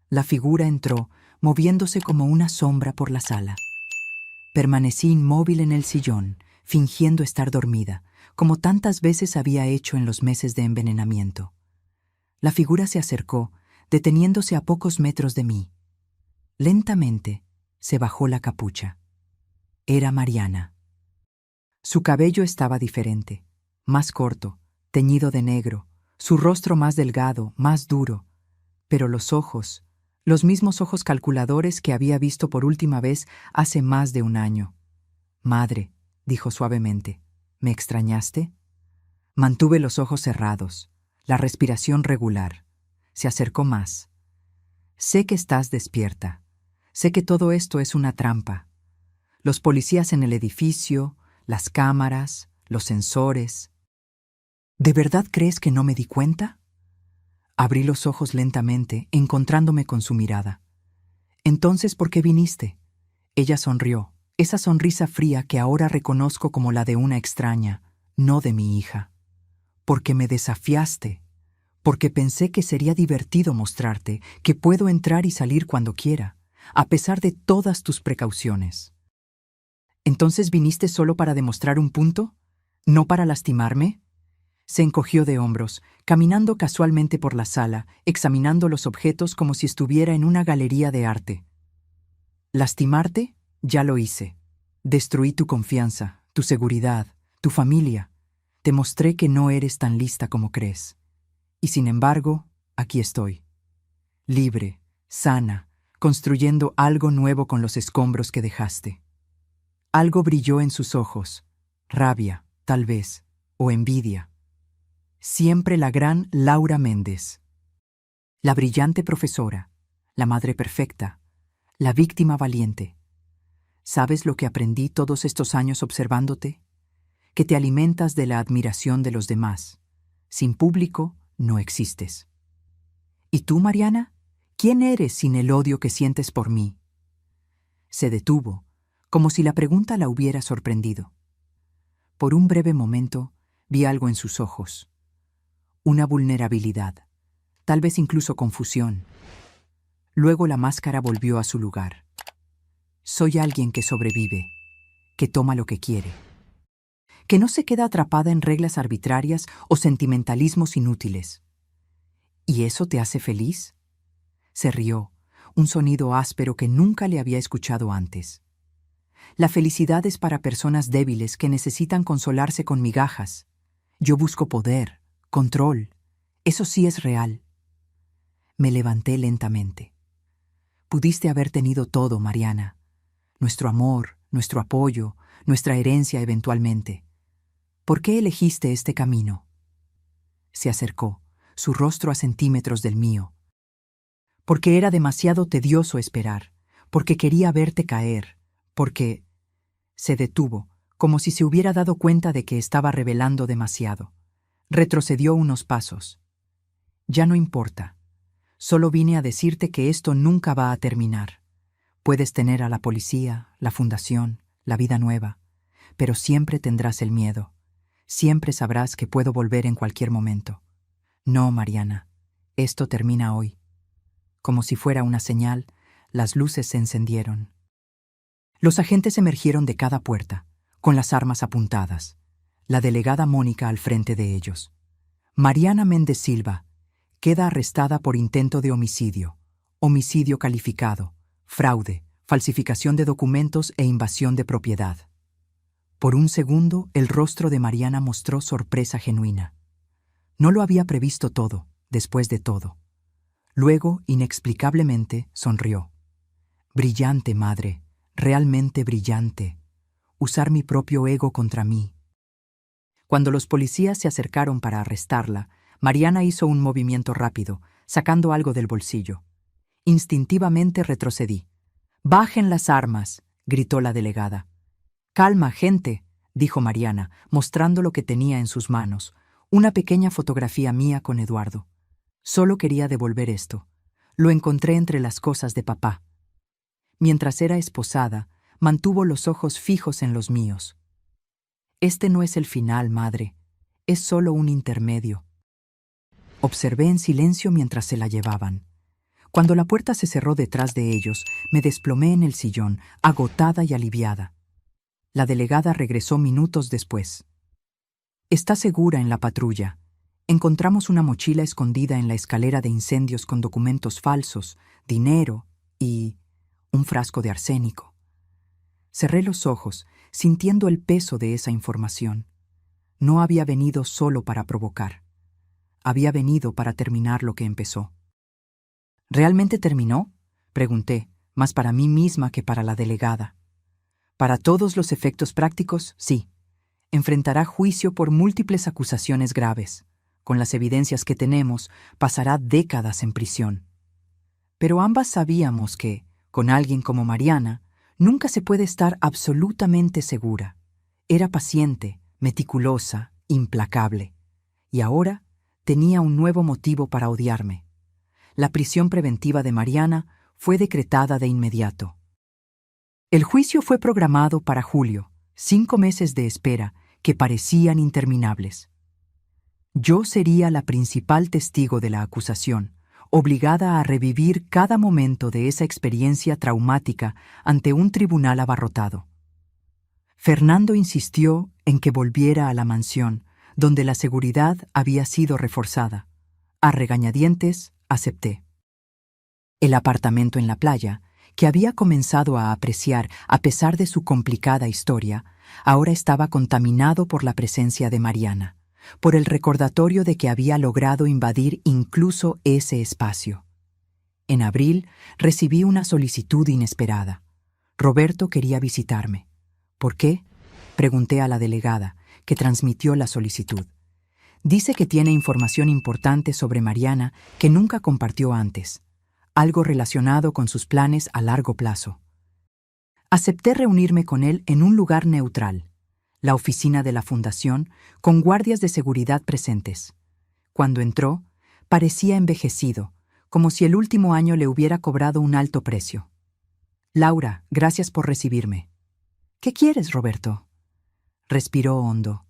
La figura entró, moviéndose como una sombra por la sala. Permanecí inmóvil en el sillón, fingiendo estar dormida, como tantas veces había hecho en los meses de envenenamiento. La figura se acercó, deteniéndose a pocos metros de mí. Lentamente se bajó la capucha. Era Mariana. Su cabello estaba diferente, más corto, teñido de negro, su rostro más delgado, más duro, pero los ojos, los mismos ojos calculadores que había visto por última vez hace más de un año. «Madre», dijo suavemente, «¿me extrañaste?» Mantuve los ojos cerrados, la respiración regular. Se acercó más. «Sé que estás despierta. Sé que todo esto es una trampa. Los policías en el edificio, las cámaras, los sensores. ¿De verdad crees que no me di cuenta?» Abrí los ojos lentamente, encontrándome con su mirada. «Entonces, ¿por qué viniste?» Ella sonrió. Esa sonrisa fría que ahora reconozco como la de una extraña, no de mi hija. Porque me desafiaste, porque pensé que sería divertido mostrarte que puedo entrar y salir cuando quiera, a pesar de todas tus precauciones. ¿Entonces viniste solo para demostrar un punto? ¿No para lastimarme? Se encogió de hombros, caminando casualmente por la sala, examinando los objetos como si estuviera en una galería de arte. ¿Lastimarte? Ya lo hice. Destruí tu confianza, tu seguridad, tu familia. Te mostré que no eres tan lista como crees. Y sin embargo, aquí estoy. Libre, sana, construyendo algo nuevo con los escombros que dejaste. Algo brilló en sus ojos, rabia, tal vez, o envidia. Siempre la gran Laura Méndez. La brillante profesora, la madre perfecta, la víctima valiente. ¿Sabes lo que aprendí todos estos años observándote? Que te alimentas de la admiración de los demás. Sin público, no existes. ¿Y tú, Mariana? ¿Quién eres sin el odio que sientes por mí? Se detuvo, como si la pregunta la hubiera sorprendido. Por un breve momento, vi algo en sus ojos. Una vulnerabilidad, tal vez incluso confusión. Luego la máscara volvió a su lugar. Soy alguien que sobrevive, que toma lo que quiere, que no se queda atrapada en reglas arbitrarias o sentimentalismos inútiles. ¿Y eso te hace feliz? Se rió, un sonido áspero que nunca le había escuchado antes. La felicidad es para personas débiles que necesitan consolarse con migajas. Yo busco poder, control. Eso sí es real. Me levanté lentamente. Pudiste haber tenido todo, Mariana. Nuestro amor, nuestro apoyo, nuestra herencia eventualmente. ¿Por qué elegiste este camino? Se acercó, su rostro a centímetros del mío. Porque era demasiado tedioso esperar, porque quería verte caer, porque... Se detuvo, como si se hubiera dado cuenta de que estaba revelando demasiado. Retrocedió unos pasos. Ya no importa. Solo vine a decirte que esto nunca va a terminar. Puedes tener a la policía, la fundación, la vida nueva, pero siempre tendrás el miedo. Siempre sabrás que puedo volver en cualquier momento. No, Mariana, esto termina hoy. Como si fuera una señal, las luces se encendieron. Los agentes emergieron de cada puerta, con las armas apuntadas. La delegada Mónica al frente de ellos. Mariana Méndez Silva queda arrestada por intento de homicidio, homicidio calificado, fraude, falsificación de documentos e invasión de propiedad. Por un segundo, el rostro de Mariana mostró sorpresa genuina. No lo había previsto todo, después de todo. Luego, inexplicablemente, sonrió. Brillante, madre, realmente brillante. Usar mi propio ego contra mí. Cuando los policías se acercaron para arrestarla, Mariana hizo un movimiento rápido, sacando algo del bolsillo. Instintivamente retrocedí. «¡Bajen las armas!», gritó la delegada. «Calma, gente», dijo Mariana, mostrando lo que tenía en sus manos, una pequeña fotografía mía con Eduardo. Solo quería devolver esto. Lo encontré entre las cosas de papá. Mientras era esposada, mantuvo los ojos fijos en los míos. «Este no es el final, madre. Es solo un intermedio». Observé en silencio mientras se la llevaban. Cuando la puerta se cerró detrás de ellos, me desplomé en el sillón, agotada y aliviada. La delegada regresó minutos después. «Está segura en la patrulla. Encontramos una mochila escondida en la escalera de incendios con documentos falsos, dinero y un frasco de arsénico». Cerré los ojos, sintiendo el peso de esa información. No había venido solo para provocar. Había venido para terminar lo que empezó. «¿Realmente terminó?», pregunté, más para mí misma que para la delegada. «Para todos los efectos prácticos, sí. Enfrentará juicio por múltiples acusaciones graves. Con las evidencias que tenemos, pasará décadas en prisión». Pero ambas sabíamos que, con alguien como Mariana, nunca se puede estar absolutamente segura. Era paciente, meticulosa, implacable. Y ahora tenía un nuevo motivo para odiarme. La prisión preventiva de Mariana fue decretada de inmediato. El juicio fue programado para julio, 5 meses de espera que parecían interminables. Yo sería la principal testigo de la acusación, obligada a revivir cada momento de esa experiencia traumática ante un tribunal abarrotado. Fernando insistió en que volviera a la mansión, donde la seguridad había sido reforzada. A regañadientes, acepté. El apartamento en la playa, que había comenzado a apreciar a pesar de su complicada historia, ahora estaba contaminado por la presencia de Mariana, por el recordatorio de que había logrado invadir incluso ese espacio. En abril recibí una solicitud inesperada. Roberto quería visitarme. ¿Por qué? Pregunté a la delegada, que transmitió la solicitud. Dice que tiene información importante sobre Mariana que nunca compartió antes, algo relacionado con sus planes a largo plazo. Acepté reunirme con él en un lugar neutral, la oficina de la fundación, con guardias de seguridad presentes. Cuando entró, parecía envejecido, como si el último año le hubiera cobrado un alto precio. Laura, gracias por recibirme. ¿Qué quieres, Roberto? Respiró hondo.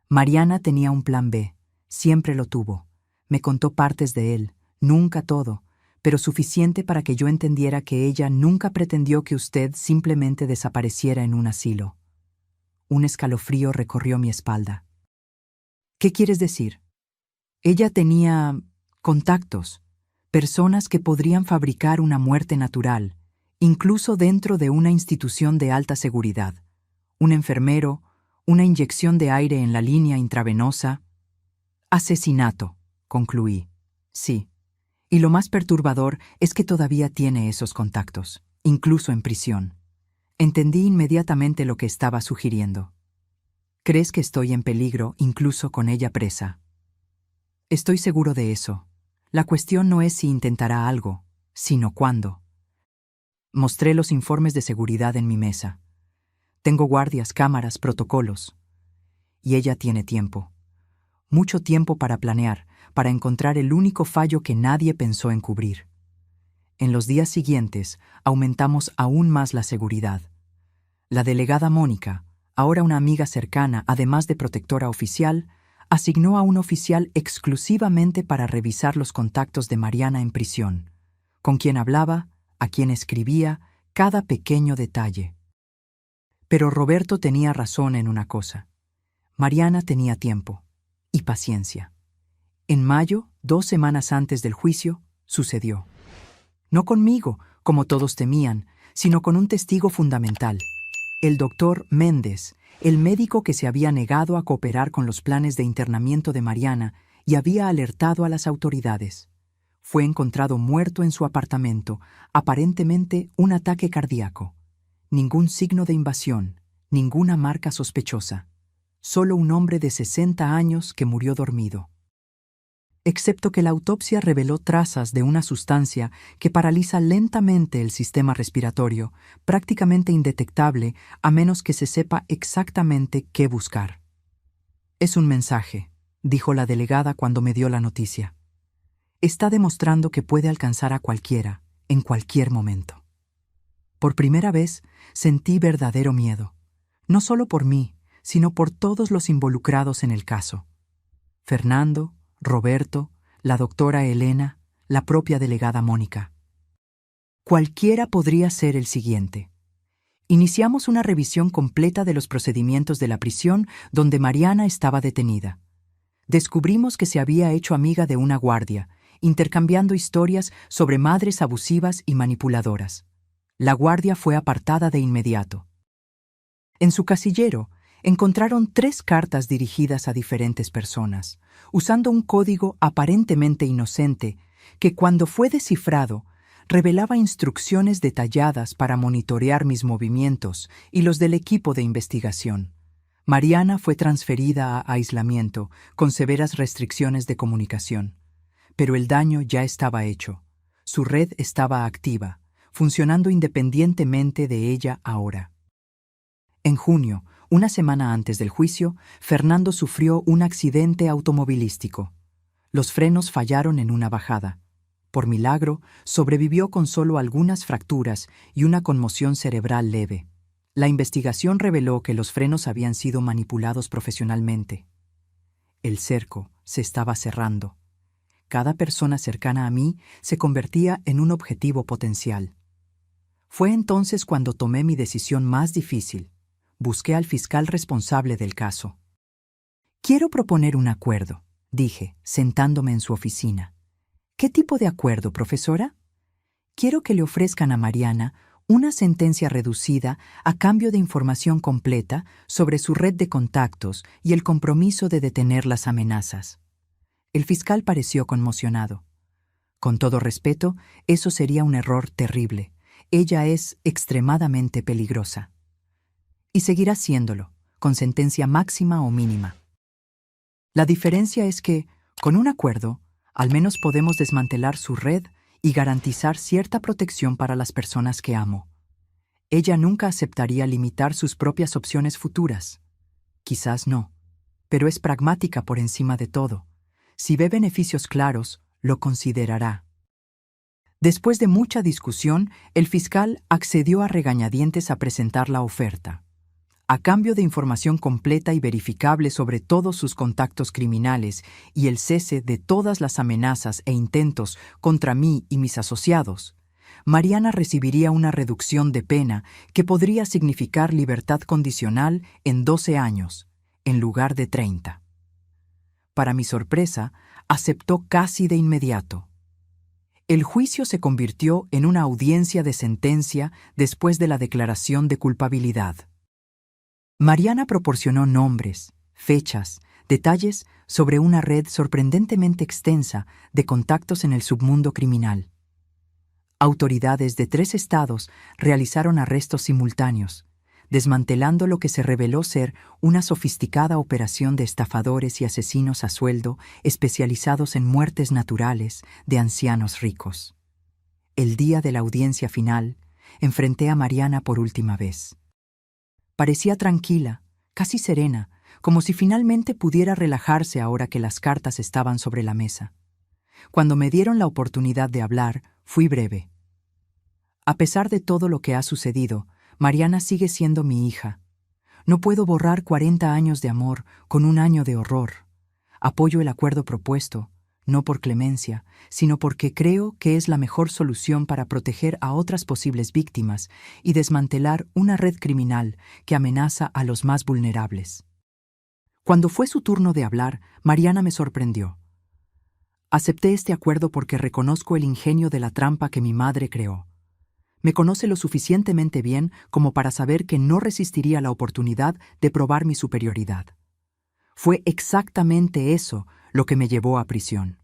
Mariana tenía un plan B, siempre lo tuvo. Me contó partes de él, nunca todo, pero suficiente para que yo entendiera que ella nunca pretendió que usted simplemente desapareciera en un asilo. Un escalofrío recorrió mi espalda. ¿Qué quieres decir? Ella tenía contactos, personas que podrían fabricar una muerte natural, incluso dentro de una institución de alta seguridad. Un enfermero, una inyección de aire en la línea intravenosa. Asesinato, concluí. Sí. Y lo más perturbador es que todavía tiene esos contactos, incluso en prisión. Entendí inmediatamente lo que estaba sugiriendo. ¿Crees que estoy en peligro incluso con ella presa? Estoy seguro de eso. La cuestión no es si intentará algo, sino cuándo. Mostré los informes de seguridad en mi mesa. Tengo guardias, cámaras, protocolos. Y ella tiene tiempo. Mucho tiempo para planear, para encontrar el único fallo que nadie pensó en cubrir. En los días siguientes, aumentamos aún más la seguridad. La delegada Mónica, ahora una amiga cercana, además de protectora oficial, asignó a un oficial exclusivamente para revisar los contactos de Mariana en prisión, con quien hablaba, a quien escribía, cada pequeño detalle. Pero Roberto tenía razón en una cosa. Mariana tenía tiempo y paciencia. En mayo, 2 semanas antes del juicio, sucedió. No conmigo, como todos temían, sino con un testigo fundamental, el doctor Méndez, el médico que se había negado a cooperar con los planes de internamiento de Mariana y había alertado a las autoridades. Fue encontrado muerto en su apartamento, aparentemente un ataque cardíaco. Ningún signo de invasión, ninguna marca sospechosa. Solo un hombre de 60 años que murió dormido. Excepto que la autopsia reveló trazas de una sustancia que paraliza lentamente el sistema respiratorio, prácticamente indetectable a menos que se sepa exactamente qué buscar. Es un mensaje, dijo la delegada cuando me dio la noticia. Está demostrando que puede alcanzar a cualquiera, en cualquier momento. Por primera vez sentí verdadero miedo, no solo por mí, sino por todos los involucrados en el caso. Fernando, Roberto, la doctora Elena, la propia delegada Mónica. Cualquiera podría ser el siguiente. Iniciamos una revisión completa de los procedimientos de la prisión donde Mariana estaba detenida. Descubrimos que se había hecho amiga de una guardia, intercambiando historias sobre madres abusivas y manipuladoras. La guardia fue apartada de inmediato. En su casillero, encontraron 3 cartas dirigidas a diferentes personas, usando un código aparentemente inocente que, cuando fue descifrado, revelaba instrucciones detalladas para monitorear mis movimientos y los del equipo de investigación. Mariana fue transferida a aislamiento, con severas restricciones de comunicación. Pero el daño ya estaba hecho. Su red estaba activa, funcionando independientemente de ella ahora. En junio, una semana antes del juicio, Fernando sufrió un accidente automovilístico. Los frenos fallaron en una bajada. Por milagro, sobrevivió con solo algunas fracturas y una conmoción cerebral leve. La investigación reveló que los frenos habían sido manipulados profesionalmente. El cerco se estaba cerrando. Cada persona cercana a mí se convertía en un objetivo potencial. Fue entonces cuando tomé mi decisión más difícil. Busqué al fiscal responsable del caso. «Quiero proponer un acuerdo», dije, sentándome en su oficina. «¿Qué tipo de acuerdo, profesora?» «Quiero que le ofrezcan a Mariana una sentencia reducida a cambio de información completa sobre su red de contactos y el compromiso de detener las amenazas». El fiscal pareció conmocionado. «Con todo respeto, eso sería un error terrible. Ella es extremadamente peligrosa. Y seguirá siéndolo, con sentencia máxima o mínima. La diferencia es que, con un acuerdo, al menos podemos desmantelar su red y garantizar cierta protección para las personas que amo. Ella nunca aceptaría limitar sus propias opciones futuras. Quizás no, pero es pragmática por encima de todo. Si ve beneficios claros, lo considerará». Después de mucha discusión, el fiscal accedió a regañadientes a presentar la oferta. A cambio de información completa y verificable sobre todos sus contactos criminales y el cese de todas las amenazas e intentos contra mí y mis asociados, Mariana recibiría una reducción de pena que podría significar libertad condicional en 12 años, en lugar de 30. Para mi sorpresa, aceptó casi de inmediato. El juicio se convirtió en una audiencia de sentencia después de la declaración de culpabilidad. Mariana proporcionó nombres, fechas, detalles sobre una red sorprendentemente extensa de contactos en el submundo criminal. Autoridades de 3 estados realizaron arrestos simultáneos, desmantelando lo que se reveló ser una sofisticada operación de estafadores y asesinos a sueldo especializados en muertes naturales de ancianos ricos. El día de la audiencia final, enfrenté a Mariana por última vez. Parecía tranquila, casi serena, como si finalmente pudiera relajarse ahora que las cartas estaban sobre la mesa. Cuando me dieron la oportunidad de hablar, fui breve. «A pesar de todo lo que ha sucedido, Mariana sigue siendo mi hija. No puedo borrar 40 años de amor con un año de horror. Apoyo el acuerdo propuesto, no por clemencia, sino porque creo que es la mejor solución para proteger a otras posibles víctimas y desmantelar una red criminal que amenaza a los más vulnerables». Cuando fue su turno de hablar, Mariana me sorprendió. «Acepté este acuerdo porque reconozco el ingenio de la trampa que mi madre creó. Me conoce lo suficientemente bien como para saber que no resistiría la oportunidad de probar mi superioridad. Fue exactamente eso lo que me llevó a prisión».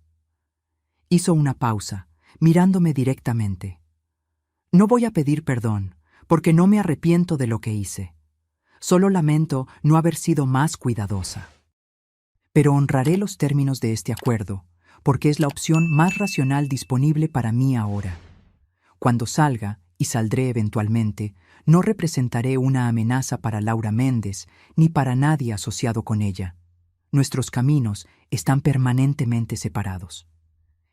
Hizo una pausa, mirándome directamente. «No voy a pedir perdón, porque no me arrepiento de lo que hice. Solo lamento no haber sido más cuidadosa. Pero honraré los términos de este acuerdo, porque es la opción más racional disponible para mí ahora. Cuando salga, y saldré eventualmente, no representaré una amenaza para Laura Méndez ni para nadie asociado con ella. Nuestros caminos están permanentemente separados».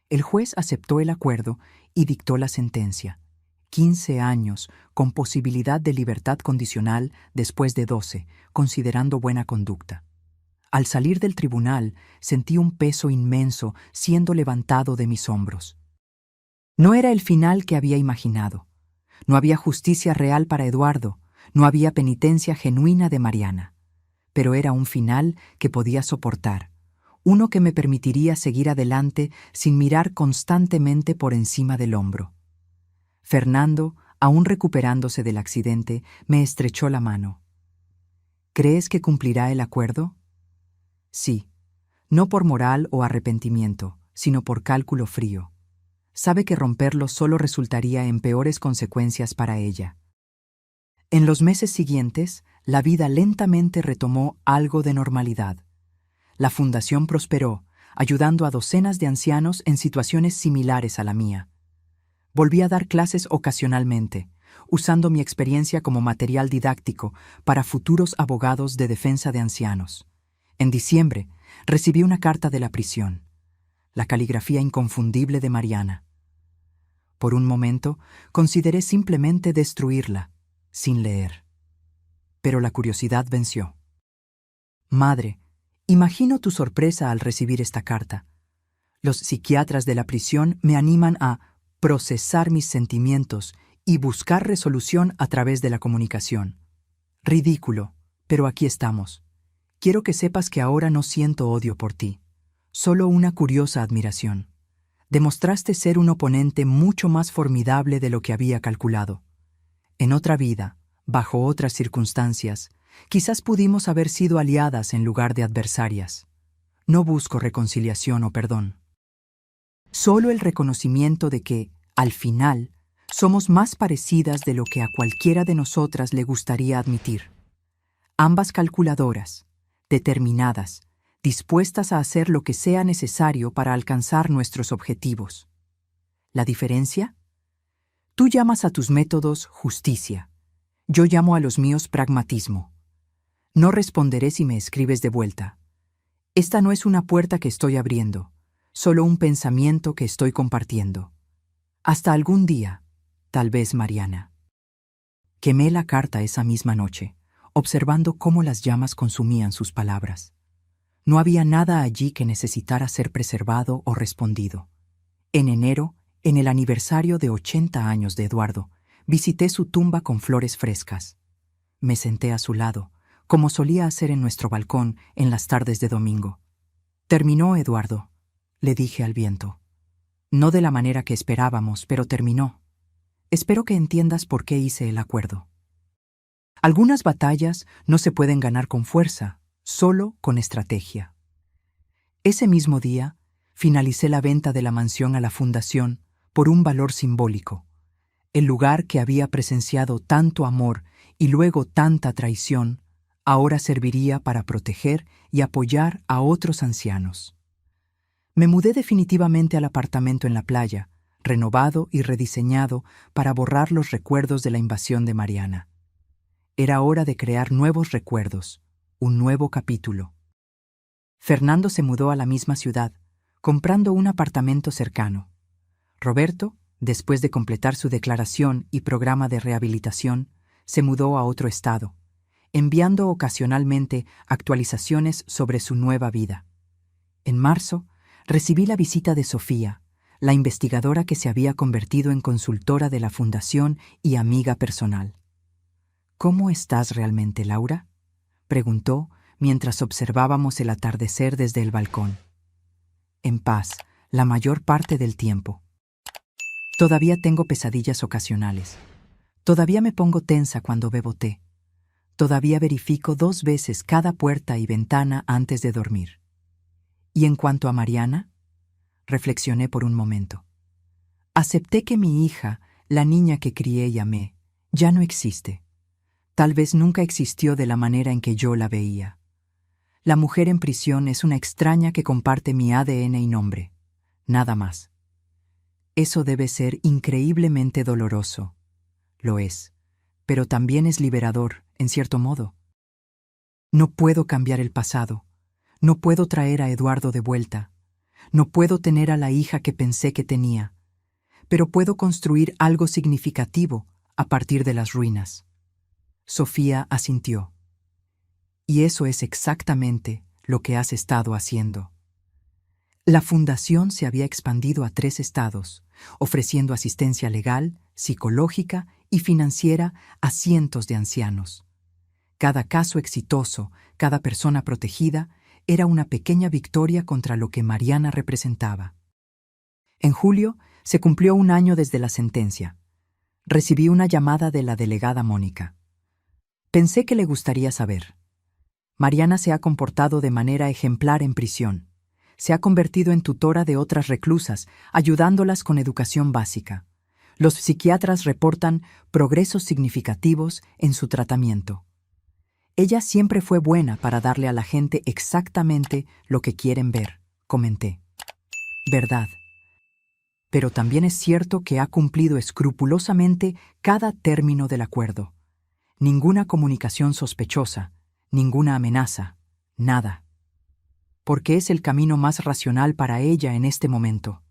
El juez aceptó el acuerdo y dictó la sentencia. 15 años, con posibilidad de libertad condicional después de 12, considerando buena conducta. Al salir del tribunal, sentí un peso inmenso siendo levantado de mis hombros. No era el final que había imaginado. No había justicia real para Eduardo, no había penitencia genuina de Mariana. Pero era un final que podía soportar, uno que me permitiría seguir adelante sin mirar constantemente por encima del hombro. Fernando, aún recuperándose del accidente, me estrechó la mano. «¿Crees que cumplirá el acuerdo?» «Sí, no por moral o arrepentimiento, sino por cálculo frío. Sabe que romperlo solo resultaría en peores consecuencias para ella». En los meses siguientes, la vida lentamente retomó algo de normalidad. La fundación prosperó, ayudando a docenas de ancianos en situaciones similares a la mía. Volví a dar clases ocasionalmente, usando mi experiencia como material didáctico para futuros abogados de defensa de ancianos. En diciembre, recibí una carta de la prisión. La caligrafía inconfundible de Mariana. Por un momento, consideré simplemente destruirla, sin leer. Pero la curiosidad venció. Madre, imagino tu sorpresa al recibir esta carta. Los psiquiatras de la prisión me animan a procesar mis sentimientos y buscar resolución a través de la comunicación. Ridículo, pero aquí estamos. Quiero que sepas que ahora no siento odio por ti, solo una curiosa admiración. Demostraste ser un oponente mucho más formidable de lo que había calculado. En otra vida, bajo otras circunstancias, quizás pudimos haber sido aliadas en lugar de adversarias. No busco reconciliación o perdón. Solo el reconocimiento de que, al final, somos más parecidas de lo que a cualquiera de nosotras le gustaría admitir. Ambas calculadoras, determinadas, dispuestas a hacer lo que sea necesario para alcanzar nuestros objetivos. ¿La diferencia? Tú llamas a tus métodos justicia. Yo llamo a los míos pragmatismo. No responderé si me escribes de vuelta. Esta no es una puerta que estoy abriendo, solo un pensamiento que estoy compartiendo. Hasta algún día, tal vez Mariana. Quemé la carta esa misma noche, observando cómo las llamas consumían sus palabras. No había nada allí que necesitara ser preservado o respondido. En enero, en el aniversario de 80 años de Eduardo, visité su tumba con flores frescas. Me senté a su lado, como solía hacer en nuestro balcón en las tardes de domingo. Terminó, Eduardo, le dije al viento. No de la manera que esperábamos, pero terminó. Espero que entiendas por qué hice el acuerdo. Algunas batallas no se pueden ganar con fuerza, solo con estrategia. Ese mismo día, finalicé la venta de la mansión a la fundación por un valor simbólico. El lugar que había presenciado tanto amor y luego tanta traición, ahora serviría para proteger y apoyar a otros ancianos. Me mudé definitivamente al apartamento en la playa, renovado y rediseñado para borrar los recuerdos de la invasión de Mariana. Era hora de crear nuevos recuerdos, un nuevo capítulo. Fernando se mudó a la misma ciudad, comprando un apartamento cercano. Roberto, después de completar su declaración y programa de rehabilitación, se mudó a otro estado, enviando ocasionalmente actualizaciones sobre su nueva vida. En marzo, recibí la visita de Sofía, la investigadora que se había convertido en consultora de la fundación y amiga personal. ¿Cómo estás realmente, Laura?, preguntó mientras observábamos el atardecer desde el balcón. En paz, la mayor parte del tiempo. Todavía tengo pesadillas ocasionales. Todavía me pongo tensa cuando bebo té. Todavía verifico 2 veces cada puerta y ventana antes de dormir. ¿Y en cuanto a Mariana? Reflexioné por un momento. Acepté que mi hija, la niña que crié y amé, ya no existe. Tal vez nunca existió de la manera en que yo la veía. La mujer en prisión es una extraña que comparte mi ADN y nombre. Nada más. Eso debe ser increíblemente doloroso. Lo es, pero también es liberador, en cierto modo. No puedo cambiar el pasado. No puedo traer a Eduardo de vuelta. No puedo tener a la hija que pensé que tenía. Pero puedo construir algo significativo a partir de las ruinas. Sofía asintió. Y eso es exactamente lo que has estado haciendo. La fundación se había expandido a 3 estados, ofreciendo asistencia legal, psicológica y financiera a cientos de ancianos. Cada caso exitoso, cada persona protegida, era una pequeña victoria contra lo que Mariana representaba. En julio se cumplió 1 año desde la sentencia. Recibí una llamada de la delegada Mónica. Pensé que le gustaría saber. Mariana se ha comportado de manera ejemplar en prisión. Se ha convertido en tutora de otras reclusas, ayudándolas con educación básica. Los psiquiatras reportan progresos significativos en su tratamiento. Ella siempre fue buena para darle a la gente exactamente lo que quieren ver, comenté. Verdad. Pero también es cierto que ha cumplido escrupulosamente cada término del acuerdo. Ninguna comunicación sospechosa, ninguna amenaza, nada. Porque es el camino más racional para ella en este momento.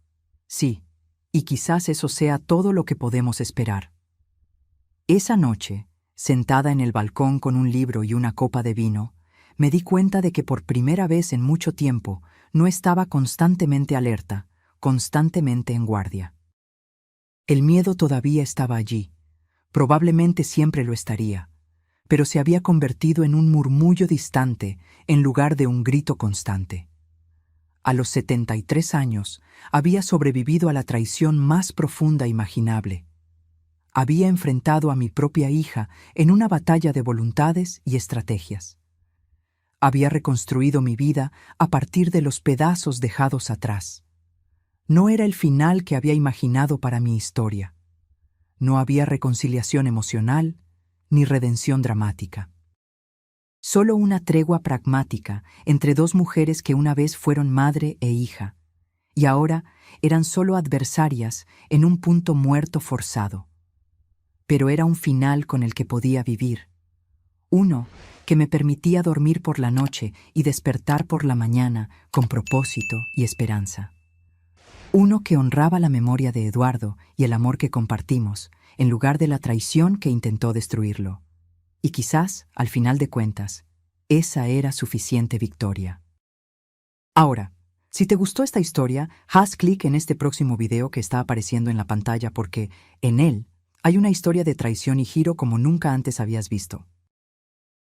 Sí, Y quizás eso sea todo lo que podemos esperar. Esa noche, sentada en el balcón con un libro y una copa de vino, me di cuenta de que por primera vez en mucho tiempo no estaba constantemente alerta, constantemente en guardia. El miedo todavía estaba allí, probablemente siempre lo estaría, pero se había convertido en un murmullo distante en lugar de un grito constante. A los 73 años, había sobrevivido a la traición más profunda imaginable. Había enfrentado a mi propia hija en una batalla de voluntades y estrategias. Había reconstruido mi vida a partir de los pedazos dejados atrás. No era el final que había imaginado para mi historia. No había reconciliación emocional ni redención dramática. Solo una tregua pragmática entre dos mujeres que una vez fueron madre e hija, y ahora eran solo adversarias en un punto muerto forzado. Pero era un final con el que podía vivir. Uno que me permitía dormir por la noche y despertar por la mañana con propósito y esperanza. Uno que honraba la memoria de Eduardo y el amor que compartimos, en lugar de la traición que intentó destruirlo. Y quizás, al final de cuentas, esa era suficiente victoria. Ahora, si te gustó esta historia, haz clic en este próximo video que está apareciendo en la pantalla porque, en él, hay una historia de traición y giro como nunca antes habías visto.